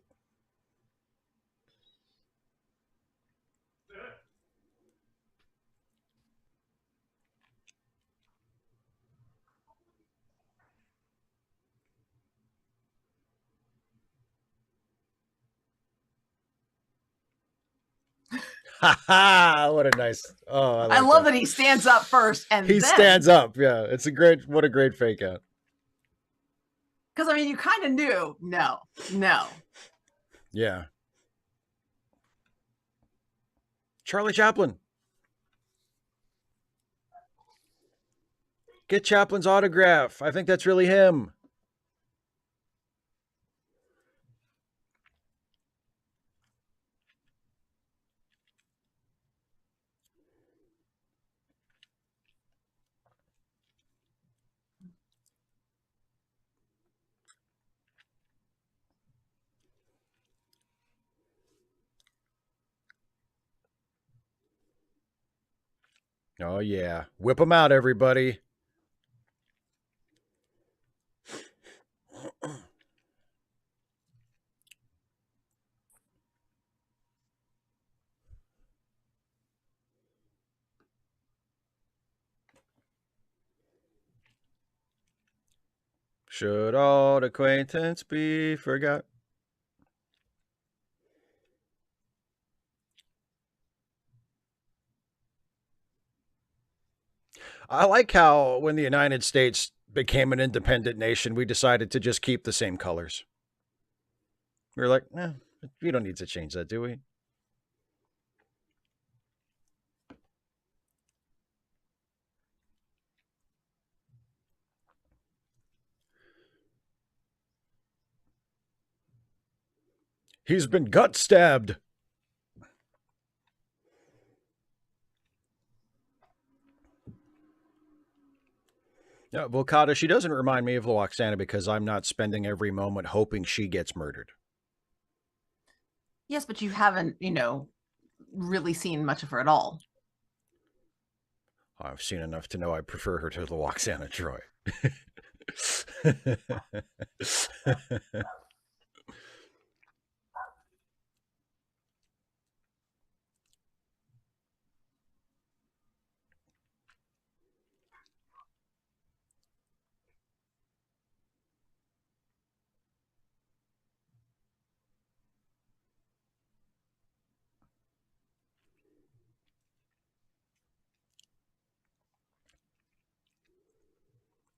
Ha ha! What a nice. Oh, I love that he stands up first, and he stands up. Yeah, it's what a great fake out. Because you kind of knew. No. Yeah. Charlie Chaplin. Get Chaplin's autograph. I think that's really him. Oh, yeah. Whip them out, everybody. Should old acquaintance be forgot? I like how when the United States became an independent nation, we decided to just keep the same colors. We were like, we don't need to change that, do we? He's been gut stabbed. Yeah, Volcata, she doesn't remind me of Loaxana because I'm not spending every moment hoping she gets murdered. Yes, but you haven't, really seen much of her at all. I've seen enough to know I prefer her to Loaxana Troy.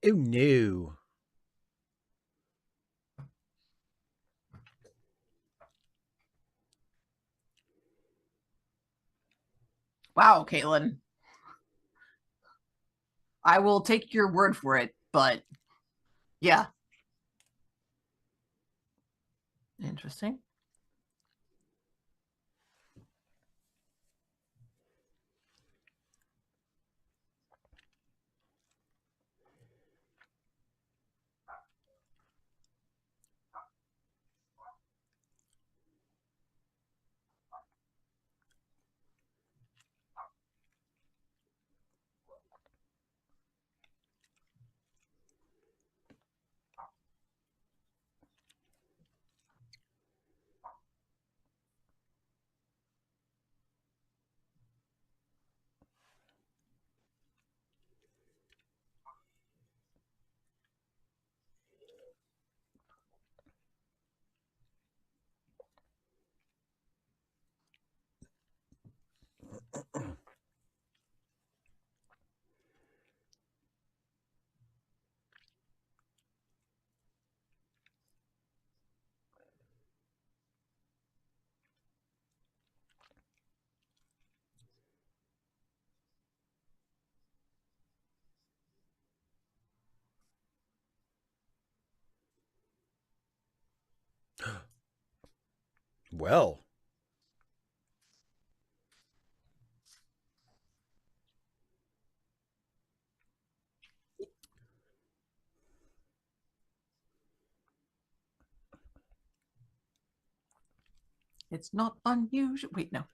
Oh no. Wow, Caitlin. I will take your word for it, but yeah. Interesting. Well, It's not unusual. Wait, no.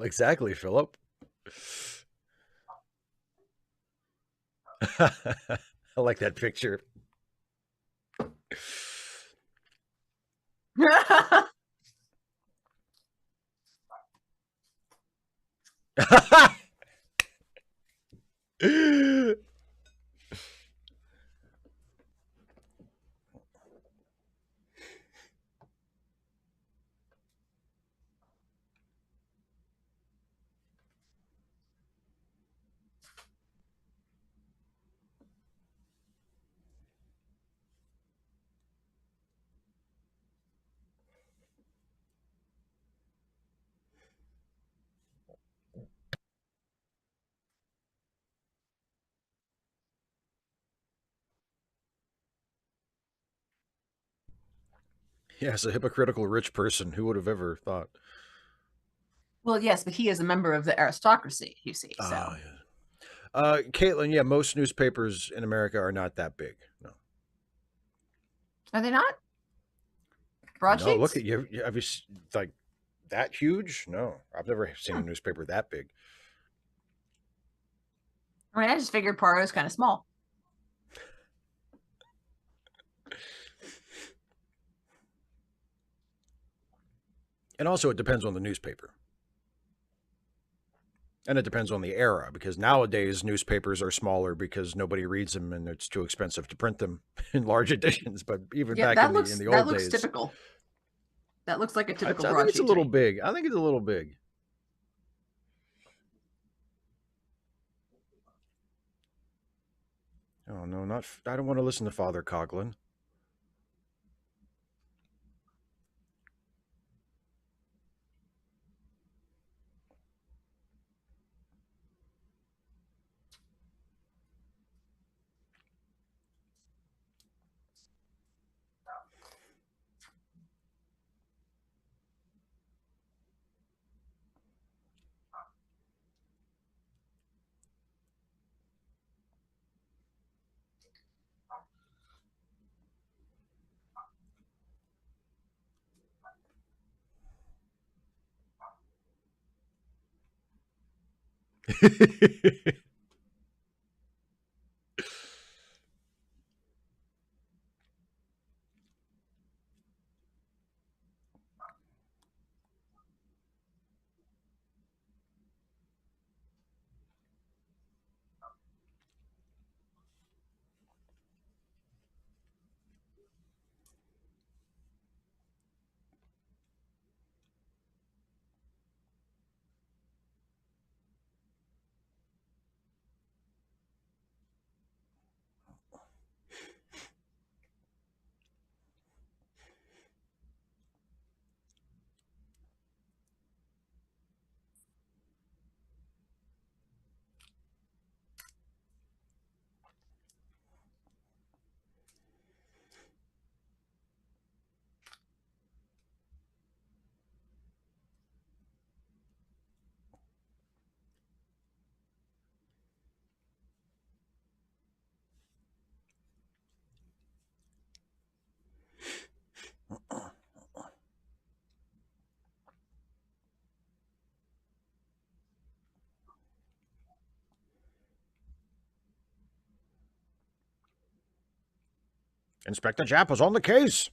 Exactly, Philip. I like that picture. Yes, a hypocritical rich person. Who would have ever thought? Well, yes, but he is a member of the aristocracy, you see. So Yeah. Caitlin, yeah, most newspapers in America are not that big. No, are they not no. Look broadsheets? at you. Have you like that huge? No, I've never seen a Hmm. newspaper that big. I mean, I just figured Poirot is kind of small. And also, it depends on the newspaper. And it depends on the era because nowadays newspapers are smaller because nobody reads them and it's too expensive to print them in large editions. But even Yeah, back in the that old looks days, typical. That looks like a typical I think it's a broadsheet to little me. big. I think it's a little big. Oh no, not. I don't want to listen to Father Coughlin. Inspector Japp was on the case.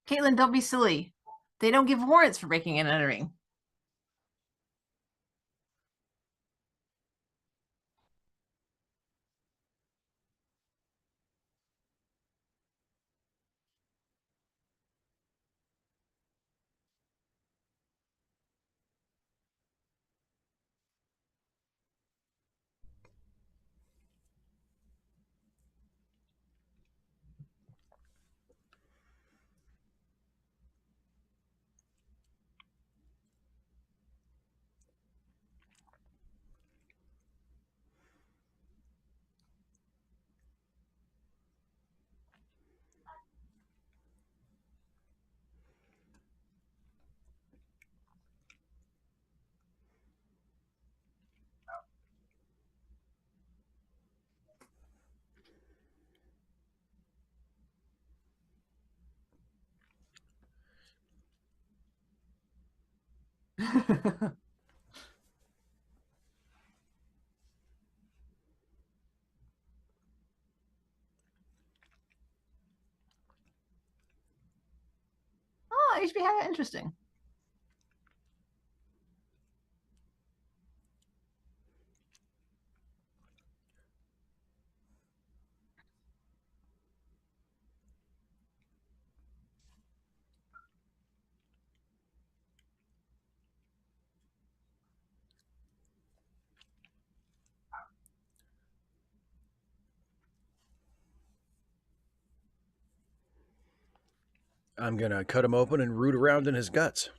Caitlin, don't be silly. They don't give warrants for breaking and entering. Oh, HB had it interesting. I'm gonna cut him open and root around in his guts.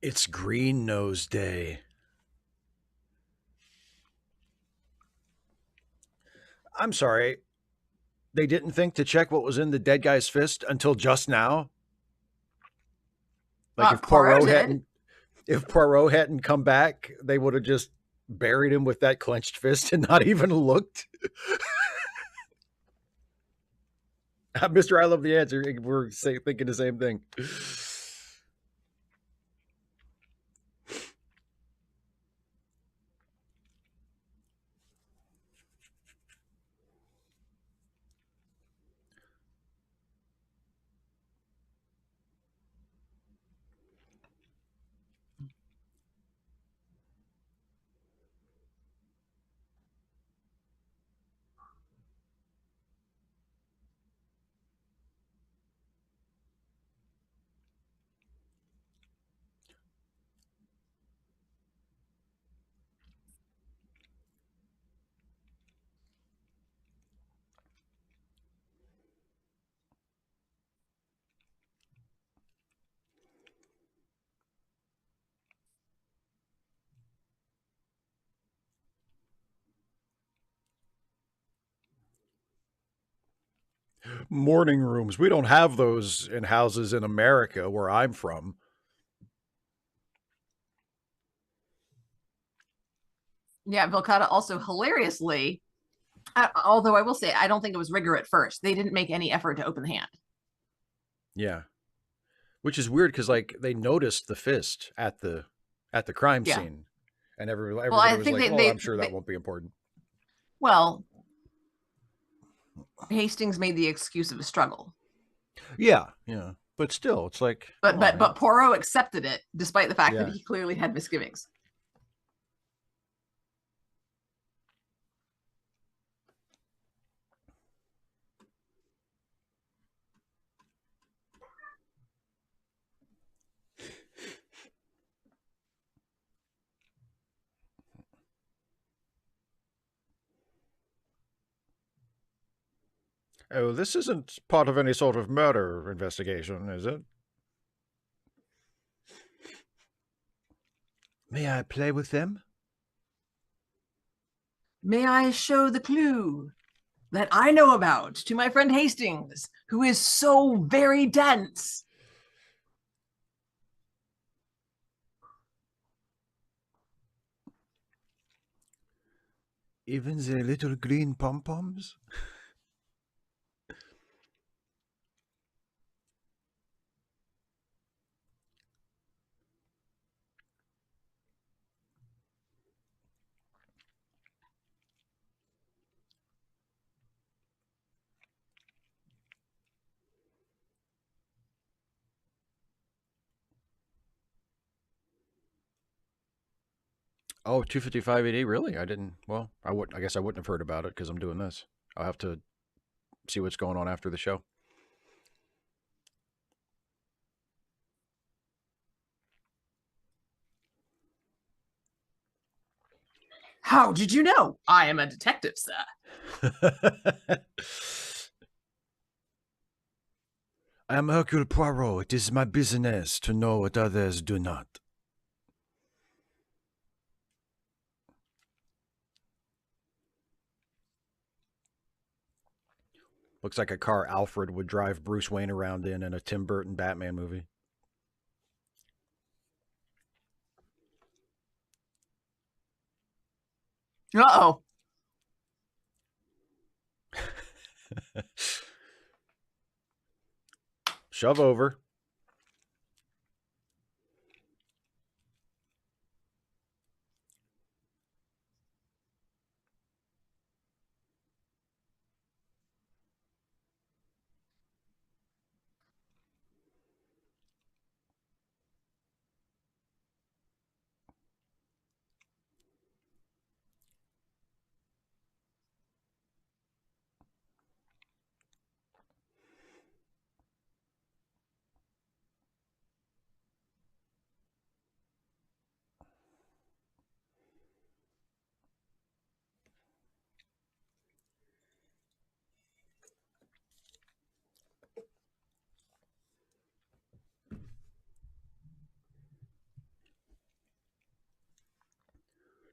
It's Green Nose Day. I'm sorry. They didn't think to check what was in the dead guy's fist until just now. Like Poirot did. if Poirot hadn't come back, they would have just buried him with that clenched fist and not even looked. Mr. I love the answer. We're thinking the same thing. Morning rooms. We don't have those in houses in America where I'm from. Yeah, Vilcata also hilariously, although I will say, I don't think it was rigor at first. They didn't make any effort to open the hand. Yeah. Which is weird because like they noticed the fist at the crime Yeah. scene. And Well, everybody I was think like, "Oh, I'm sure that won't be important." well, Hastings made the excuse of a struggle. Yeah, yeah. But still, it's like, But come on, but man. but Poirot accepted it despite the fact that Yeah. he clearly had misgivings. Oh, this isn't part of any sort of murder investigation, is it? May I play with them? May I show the clue? that I know about to my friend Hastings, who is so very dense. Even the little green pom poms? Oh, 255 AD, really? I didn't. Well, I guess I wouldn't have heard about it because I'm doing this. I'll have to see what's going on after the show. How did you know? I am a detective, sir. I am Hercule Poirot. It is my business to know what others do not. Looks like a car Alfred would drive Bruce Wayne around in a Tim Burton Batman movie. Uh-oh. Shove over.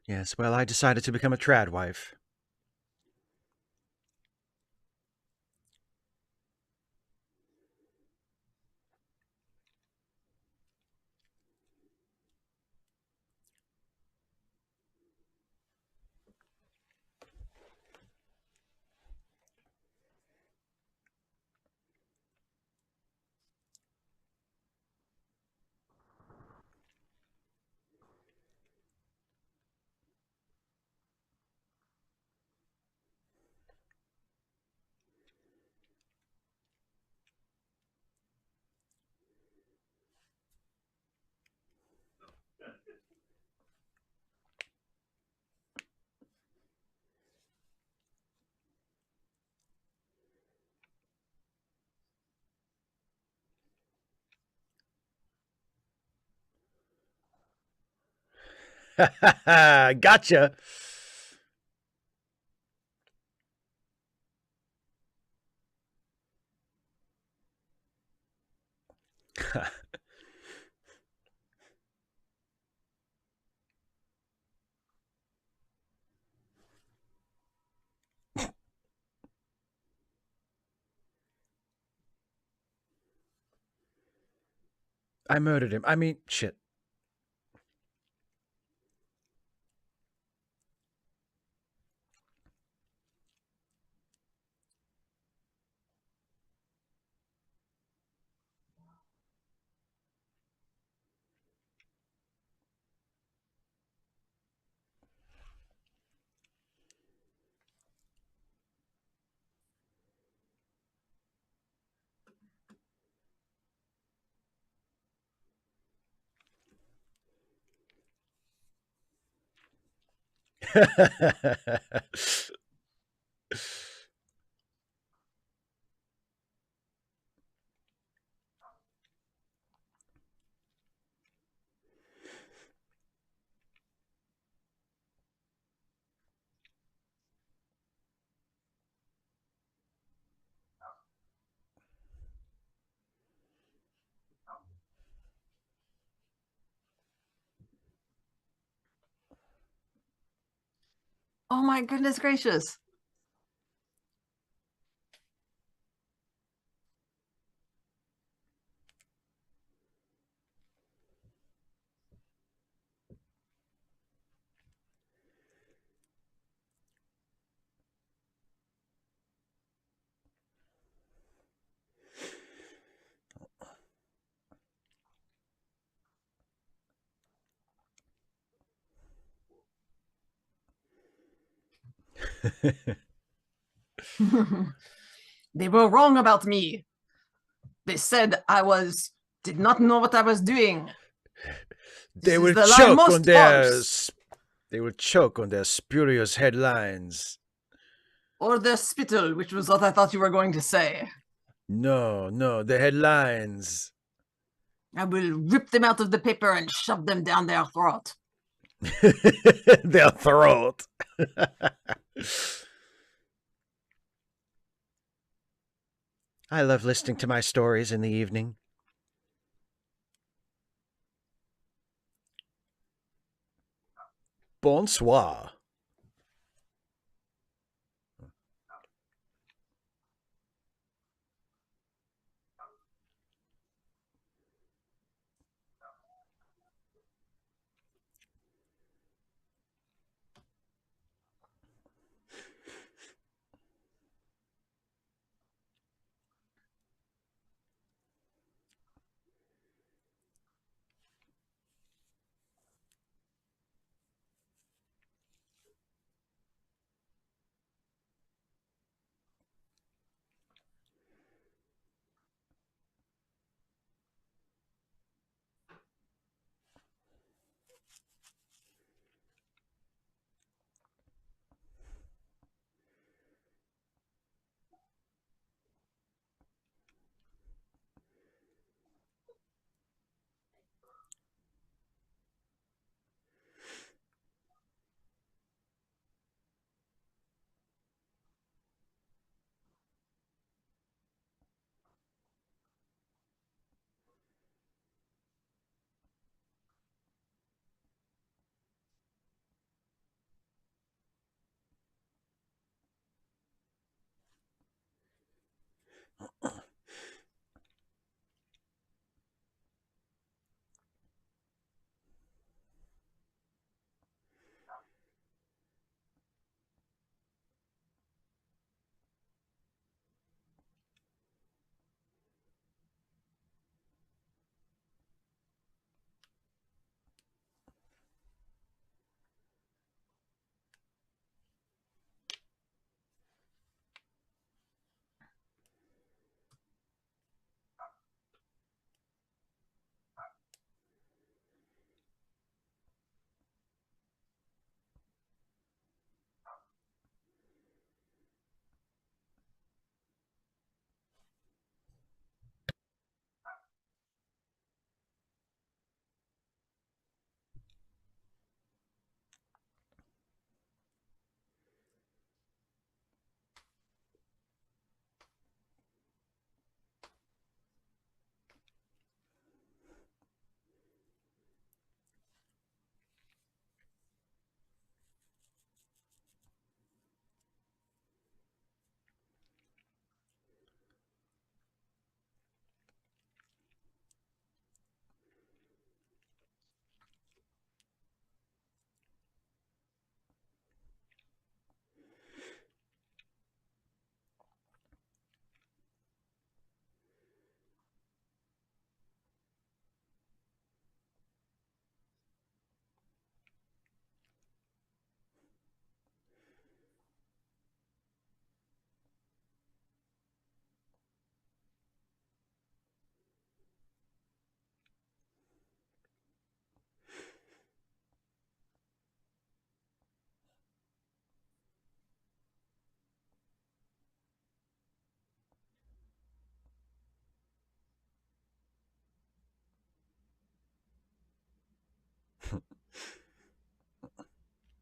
Yes, well, I decided to become a trad wife. Gotcha. I murdered him. I mean, shit. Oh my goodness gracious. They were wrong about me. They said I was did not know what I was doing. They This is will the lie choke on most false. they will choke on their spurious headlines. Or the spittle, which was what I thought you were going to say. No, no, the headlines. I will rip them out of the paper and shove them down their throat. Their throat. I love listening to my stories in the evening. Bonsoir.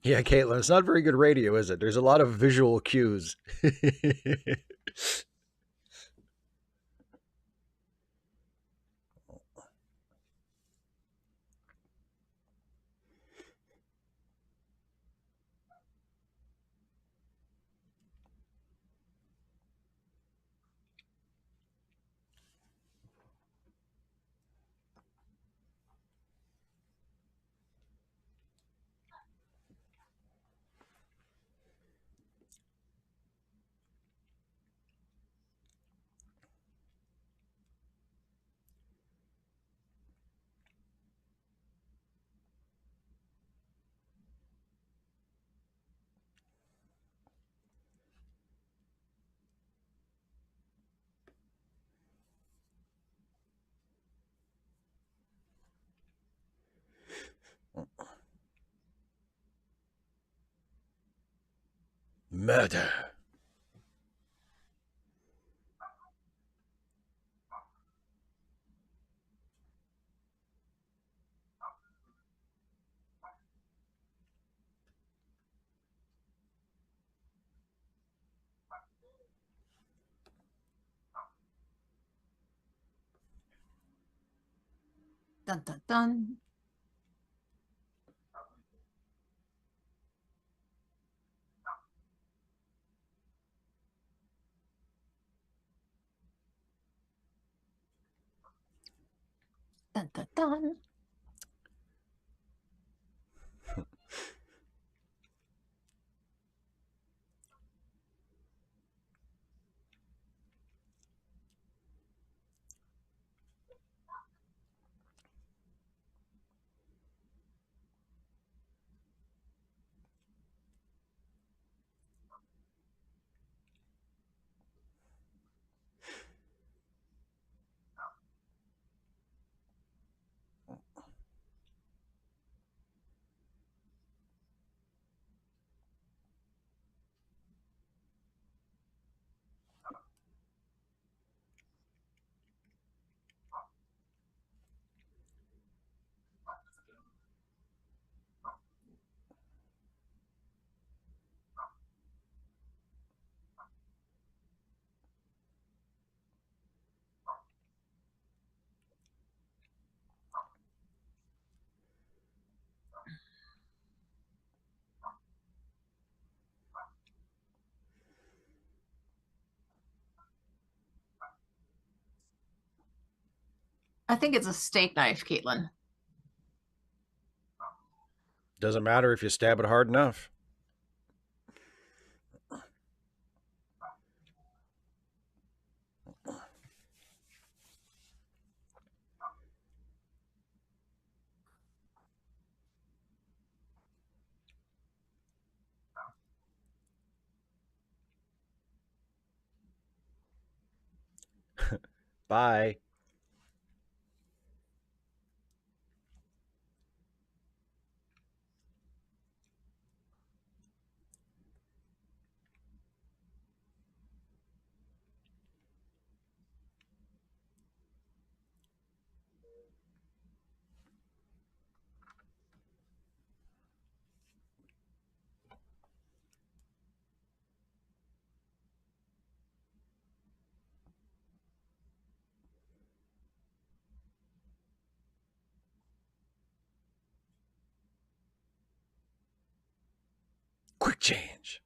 Yeah, Caitlin, it's not very good radio, is it? There's a lot of visual cues. Murder. Dun dun dun. Dun dun dun. I think it's a steak knife, Caitlin. Doesn't matter if you stab it hard enough. Bye. Quick change.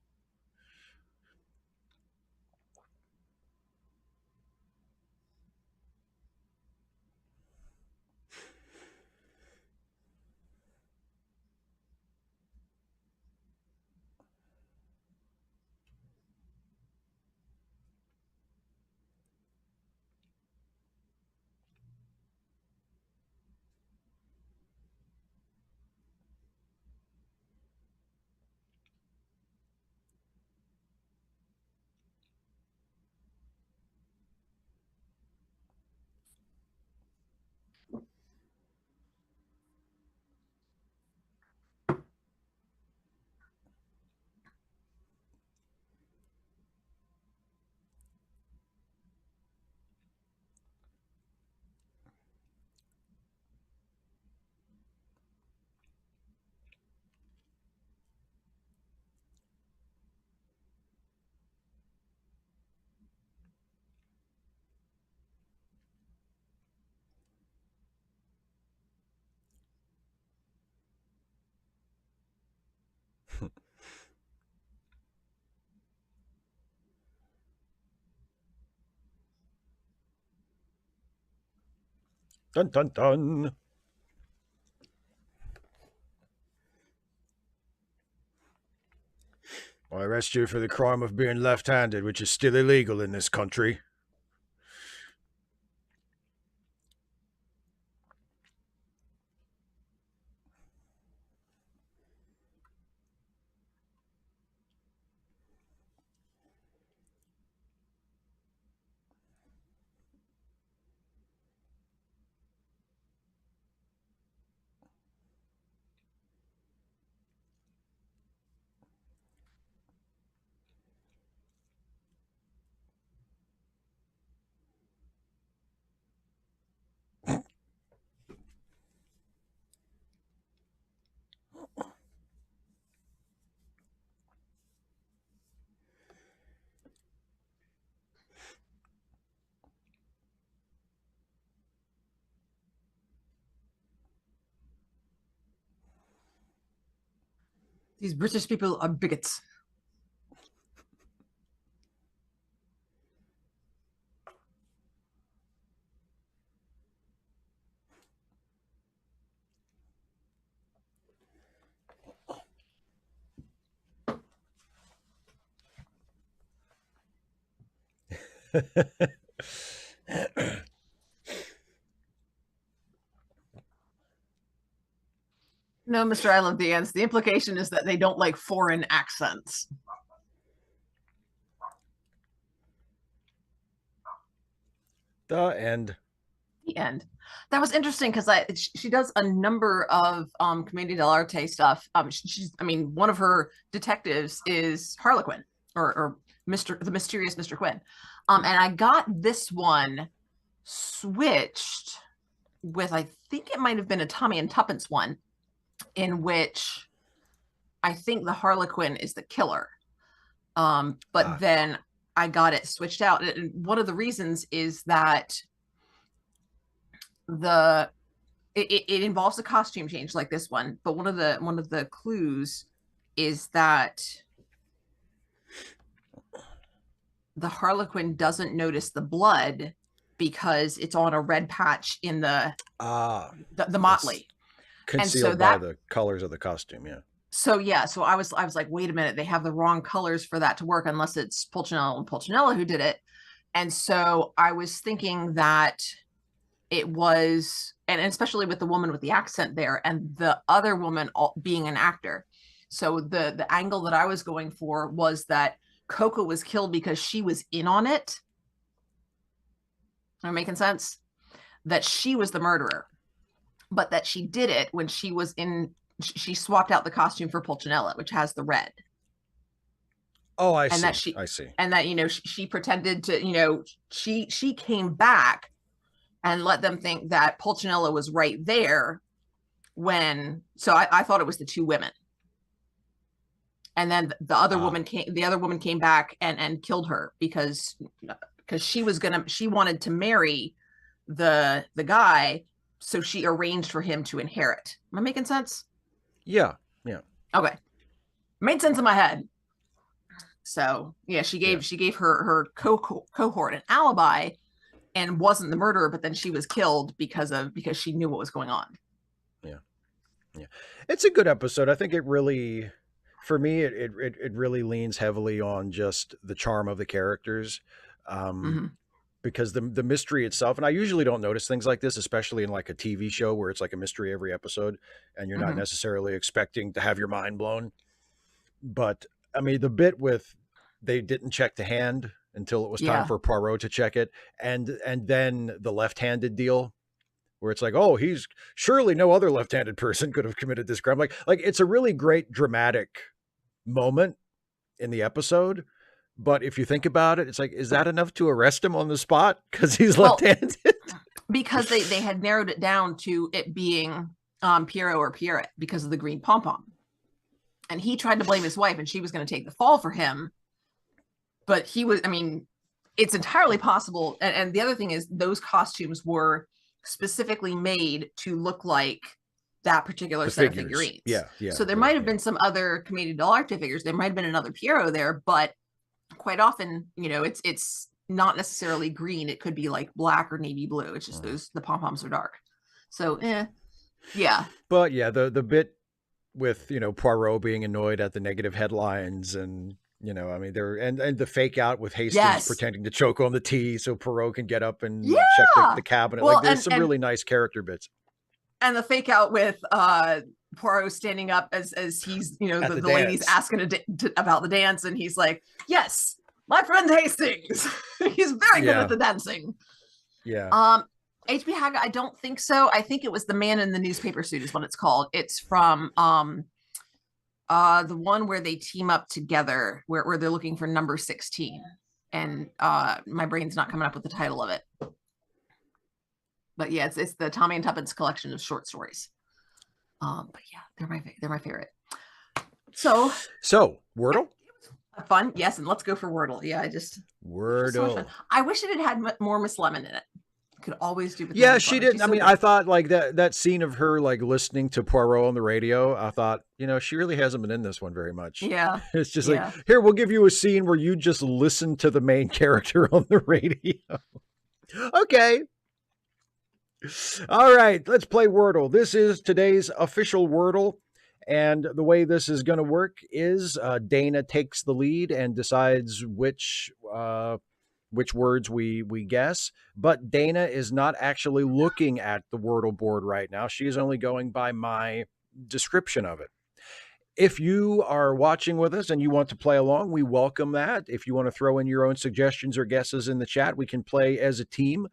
Dun dun dun. I arrest you for the crime of being left handed, which is still illegal in this country. These British people are bigots. No, Mr. I love the ants. The implication is that they don't like foreign accents. The end. The end. That was interesting because she does a number of Commedia dell'arte stuff. One of her detectives is Harlequin or the mysterious Mr. Quinn. And I got this one switched with, I think it might have been a Tommy and Tuppence one, in which I think the Harlequin is the killer. But then I got it switched out. And one of the reasons is that it involves a costume change like this one, but one of the clues is that the Harlequin doesn't notice the blood because it's on a red patch in the motley, concealed by the colors of the costume. So I was like, wait a minute, they have the wrong colors for that to work unless it's Pulcinella and Pulcinella who did it. And so I was thinking that it was, and especially with the woman with the accent there and the other woman being an actor. So the angle that I was going for was that Coco was killed because she was in on it. Am I making sense? That she was the murderer, but that she did it when she was she swapped out the costume for Pulcinella, which has the red. Oh, I see. I see. And that, she pretended to, she came back and let them think that Pulcinella was right there so I thought it was the two women. And then the other woman came back and killed her because she wanted to marry the guy, so she arranged for him to inherit. Am I making sense? Yeah. Okay. Made sense in my head. So yeah, she gave her cohort an alibi and wasn't the murderer, but then she was killed because she knew what was going on. Yeah. It's a good episode. I think it really, for me, it really leans heavily on just the charm of the characters. Because the mystery itself, and I usually don't notice things like this, especially in like a TV show where it's like a mystery every episode and you're not necessarily expecting to have your mind blown. But I mean, the bit with they didn't check the hand until it was time for Poirot to check it. And then the left-handed deal where it's like, oh, he's surely no other left-handed person could have committed this crime. Like it's a really great dramatic moment in the episode. But if you think about it, it's like, is that enough to arrest him on the spot? Because he's left-handed? Because they had narrowed it down to it being Poirot or Pierrot because of the green pom-pom. And he tried to blame his wife and she was going to take the fall for him. But it's entirely possible. And the other thing is those costumes were specifically made to look like that particular set of figurines. Yeah. So there might have been some other Commedia dell'arte figures. There might have been another Poirot there, but quite often, it's not necessarily green. It could be like black or navy blue. It's just the pom-poms are dark. So, yeah. But yeah, the bit with, Poirot being annoyed at the negative headlines and, and the fake out with Hastings pretending to choke on the tea so Poirot can get up and check the cabinet. Well, there's some really nice character bits. And the fake out with Poirot standing up as he's, the lady's asking about the dance, and he's like, yes, my friend Hastings. He's very good at the dancing. Yeah. H.B. Haga, I don't think so. I think it was The Man in the Newspaper Suit is what it's called. It's from the one where they team up together, where they're looking for number 16. And my brain's not coming up with the title of it. But yeah, it's the Tommy and Tuppence collection of short stories. But yeah, they're my favorite. So Wordle? Fun, yes, and let's go for Wordle. Yeah, Wordle. So I wish it had more Miss Lemon in it, Could always do with Yeah, more she fun. didn't. She's I so mean, good. I thought like that scene of her like listening to Poirot on the radio. I thought, she really hasn't been in this one very much. Yeah. It's just like, Yeah. here, we'll give you a scene where you just listen to the main character on the radio. Okay. All right, let's play Wordle. This is today's official Wordle. And the way this is going to work is Dana takes the lead and decides which words we guess. But Dana is not actually looking at the Wordle board right now. She is only going by my description of it. If you are watching with us and you want to play along, we welcome that. If you want to throw in your own suggestions or guesses in the chat, we can play as a team.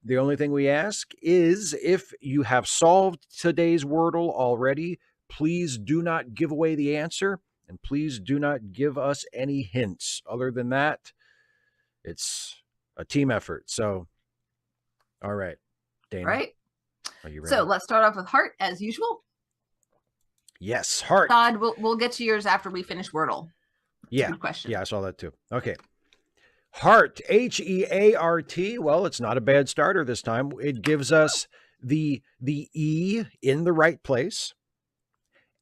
The only thing we ask is if you have solved today's Wordle already, please do not give away the answer and please do not give us any hints. Other than that, it's a team effort. So, all right, Dana. Right. Are you ready? So let's start off with heart as usual. Yes, heart. Todd, we'll get to yours after we finish Wordle. Yeah. Good question. Yeah, I saw that too. Okay. Heart, Heart. Well, it's not a bad starter this time. It gives us the E in the right place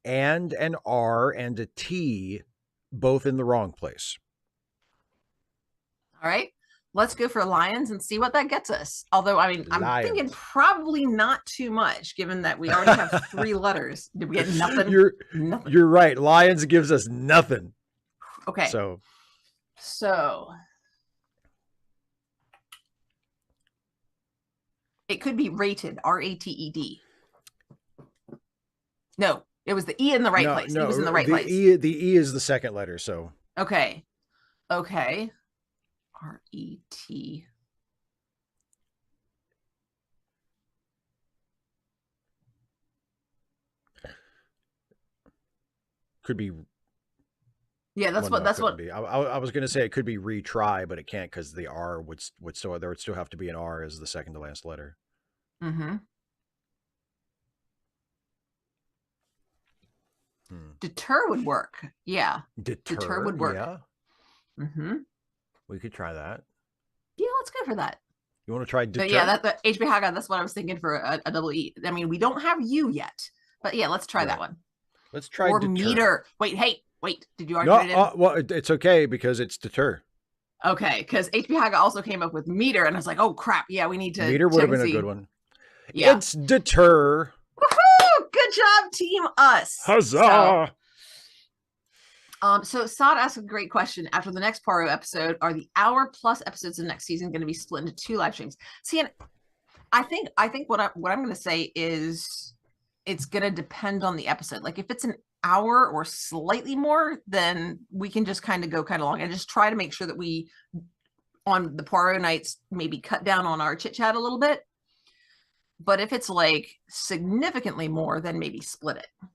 and an R and a T both in the wrong place. All right. Let's go for lions and see what that gets us. Although, I mean, I'm thinking probably not too much, given that we already have 3 letters. Did we get nothing? You're right. Lions gives us nothing. Okay. So it could be rated, Rated. No, it was the E in the right place. No, it was in the right place. The E is the second letter. So okay. RET. Could be. Yeah, that's what. Be. I was going to say it could be retry, but it can't because the R would still have to be an R as the second to last letter. Mm-hmm. Deter would work. Yeah. Deter would work. Yeah. Mm-hmm. We could try that. Yeah, let's go for that. You want to try deter? But yeah, that HB Haga, that's what I was thinking for a double E. I mean, we don't have you yet, but yeah, let's try that one. Let's try or deter. Meter. Wait. Did you already put it in? Well, it's okay because it's deter. Okay, because HB Haga also came up with meter, and I was like, oh crap, yeah, we need to. Meter would have been a good one. Yeah. It's deter. Woohoo! Good job, team us. Huzzah! So Saad asked a great question. After the next Poirot episode, are the hour-plus episodes of the next season going to be split into 2 live streams? See, and I think what I'm going to say is it's going to depend on the episode. Like if it's an hour or slightly more, then we can just kind of go along and just try to make sure that we, on the Poirot nights, maybe cut down on our chit chat a little bit. But if it's like significantly more, then maybe split it. Does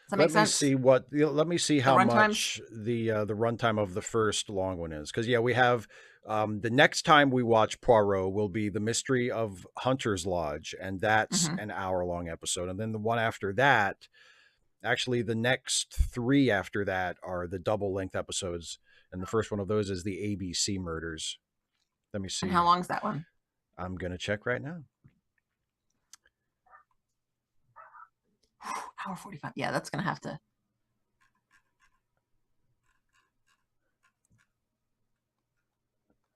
that make sense? Let me see how much the runtime of the first long one is. Because we have the next time we watch Poirot will be The Mystery of Hunter's Lodge, and that's an hour-long episode. And then the one after that, actually the next 3 after that are the double-length episodes. And the first one of those is the ABC Murders. Let me see. And how long is that one? I'm going to check right now. Hour 45. Yeah, that's going to have to.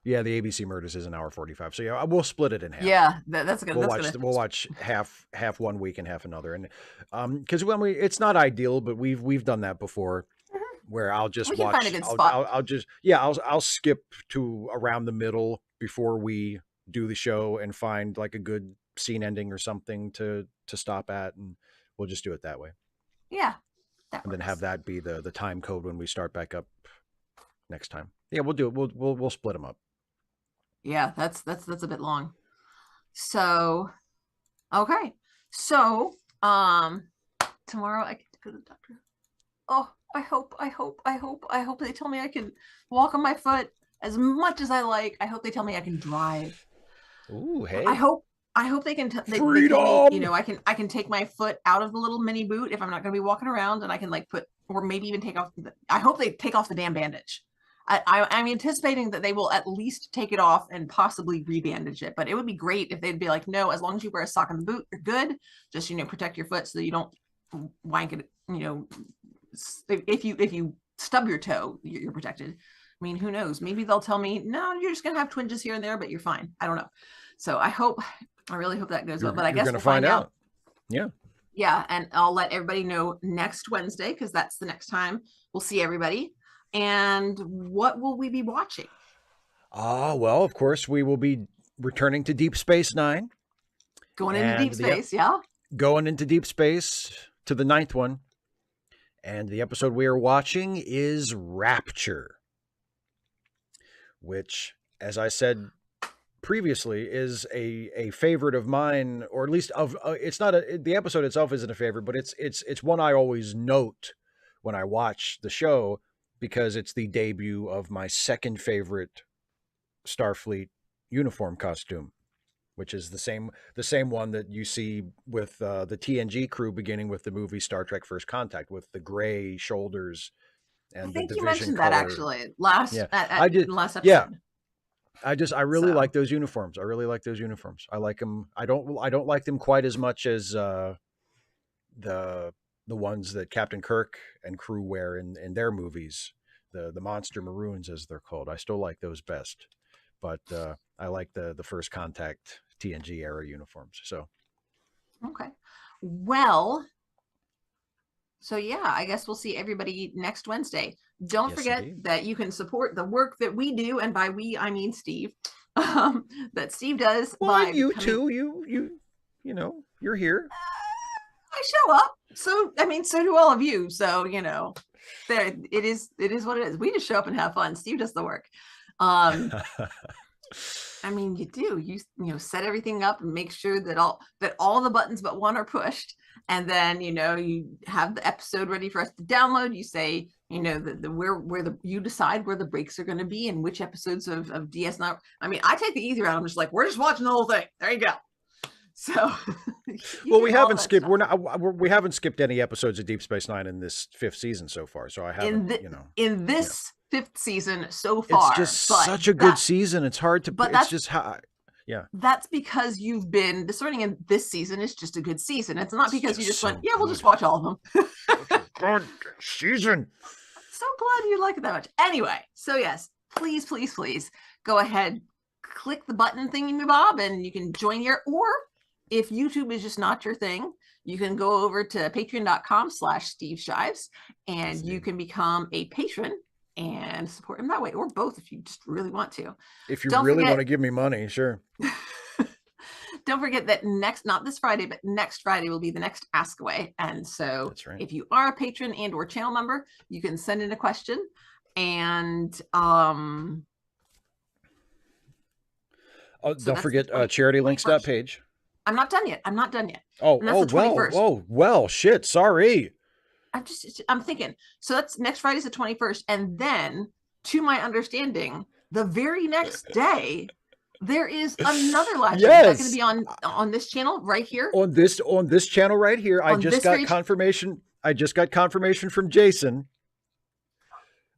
Yeah, the ABC Murders is an hour 45. So yeah, we'll split it in half. Yeah, that's good. We'll watch half 1 week and half another. And because when it's not ideal, but we've done that before, where I'll just watch. Find a good spot. I'll skip to around the middle before we do the show and find like a good scene ending or something to stop at, and we'll just do it that way. Yeah. And then have that be the time code when we start back up next time. Yeah, we'll do it. We'll split them up. Yeah, that's a bit long. So, okay. So, tomorrow I get to go to the doctor. Oh, I hope they tell me I can walk on my foot as much as I like. I hope they tell me I can drive. Ooh, hey. I hope they can freedom. Me, I can take my foot out of the little mini boot if I'm not going to be walking around, and I can like put, or maybe even take off. I hope they take off the damn bandage. I'm anticipating that they will at least take it off and possibly rebandage it. But it would be great if they'd be like, no, as long as you wear a sock and the boot, you're good. Just, protect your foot so that you don't wank it. If you stub your toe, you're protected. I mean, who knows? Maybe they'll tell me, no, you're just gonna have twinges here and there, but you're fine. I don't know. So I really hope that goes well. But I guess we'll find out. Yeah. Yeah, and I'll let everybody know next Wednesday, because that's the next time we'll see everybody. And what will we be watching? Well, of course, we will be returning to Deep Space Nine. Going into Deep Space, yeah. Going into Deep Space to the 9th one. And the episode we are watching is Rapture, which, as I said previously, is a favorite of mine, or at least of it's not the episode itself isn't a favorite, but it's one I always note when I watch the show, because it's the debut of my second favorite Starfleet uniform costume, which is the same one that you see with the TNG crew beginning with the movie Star Trek First Contact, with the gray shoulders and I think the you division mentioned color. that actually last episode. Yeah. I really like those uniforms. I really like those uniforms. I like them. I don't like them quite as much as the ones that Captain Kirk and crew wear in their movies, the Monster Maroons as they're called. I still like those best, but I like the First Contact TNG era uniforms. So okay, well, so yeah, I guess we'll see everybody next Wednesday. Don't forget that you can support the work that we do, and by we I mean Steve. That Steve does. Well, by you too. You're here. I show up, so I mean, so do all of you. So there it is. It is what it is. We just show up and have fun. Steve does the work. I mean, you do. You set everything up and make sure that all the buttons but one are pushed, and then you have the episode ready for us to download. You say you decide where the breaks are going to be and which episodes of DS9. I mean, I take the easy route. I'm just like, we're just watching the whole thing. There you go. So, well, we haven't skipped. We haven't skipped any episodes of Deep Space Nine in this 5th season so far. So I haven't. In this 5th season so far, it's just such a good season. It's hard to. But it's just how. Yeah. That's because you've been discerning, and this season is just a good season. It's not because you just went, yeah, we'll just watch all of them. Good season. So glad you like it that much. Anyway, so yes, please, please, please go ahead, click the button thingy bob, and you can join here. Or if YouTube is just not your thing, you can go over to patreon.com/Steve Shives, and you can become a patron and support him that way, or both if you just really want to. If you really want to give me money, sure. Don't forget that not this Friday, but next Friday will be the next Ask Away. And so if you are a patron and or channel member, you can send in a question. And don't forget charitylinks.page. I'm not done yet. Well, shit. Sorry. I'm thinking. So that's next Friday's the 21st. And then, to my understanding, the very next day, there is another live stream. Is that going to be on this channel right here? On this channel right here. I just got confirmation. I just got confirmation from Jason.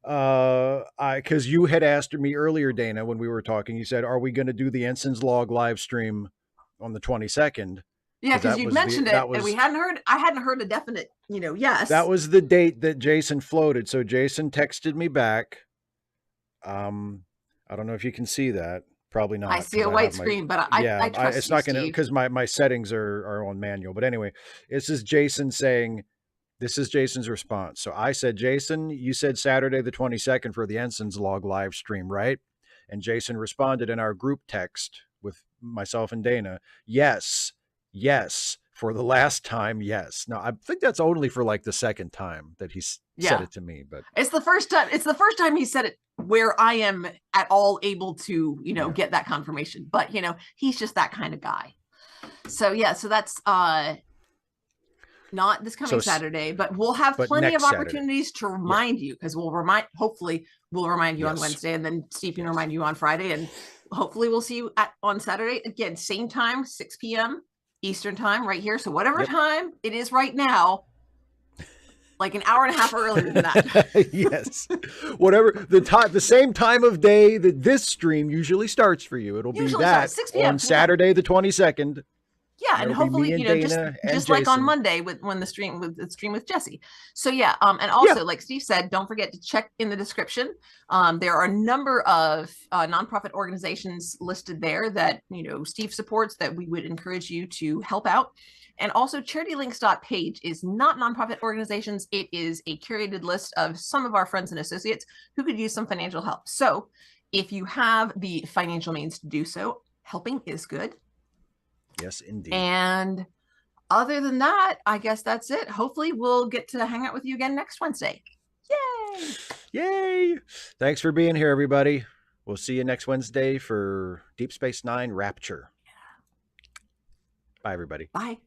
Because you had asked me earlier, Dana, when we were talking, you said, "Are we going to do the Ensign's Log live stream on the 22nd?" Yeah, because you mentioned it, and we hadn't heard. I hadn't heard a definite, yes. That was the date that Jason floated. So Jason texted me back. I don't know if you can see that. Probably not. I see a white screen, but I trust it's not going to, because my settings are on manual. But anyway, this is Jason saying, this is Jason's response. So I said, Jason, you said Saturday the 22nd for the Ensign's Log live stream, right? And Jason responded in our group text with myself and Dana, yes, for the last time, yes. Now I think that's only for like the second time that he's said it to me, but it's the first time. It's the first time he said it where I am at all able to, get that confirmation. But he's just that kind of guy. So so that's not this coming Saturday, but we'll have plenty of opportunities to remind you, because hopefully we'll remind you on Wednesday, and then Steve can remind you on Friday, and hopefully we'll see you on Saturday again, same time, 6 p.m. Eastern time, right here. So whatever time it is right now, like an hour and a half earlier than that. Yes. Whatever the same time of day that this stream usually starts for you. It'll be Usually that starts 6 p.m. on Saturday the 22nd. Yeah, and It'll be hopefully, me and Dana and just like on Jason. Monday when the stream with Jesse. So yeah, and Yeah. also like Steve said, don't forget to check in the description. There are a number of nonprofit organizations listed there that Steve supports that we would encourage you to help out. And also, charitylinks.page is not nonprofit organizations. It is a curated list of some of our friends and associates who could use some financial help. So if you have the financial means to do so, helping is good. Yes, indeed. And other than that, I guess that's it. Hopefully we'll get to hang out with you again next Wednesday. Yay! Yay! Thanks for being here, everybody. We'll see you next Wednesday for Deep Space Nine Rapture. Bye, everybody. Bye.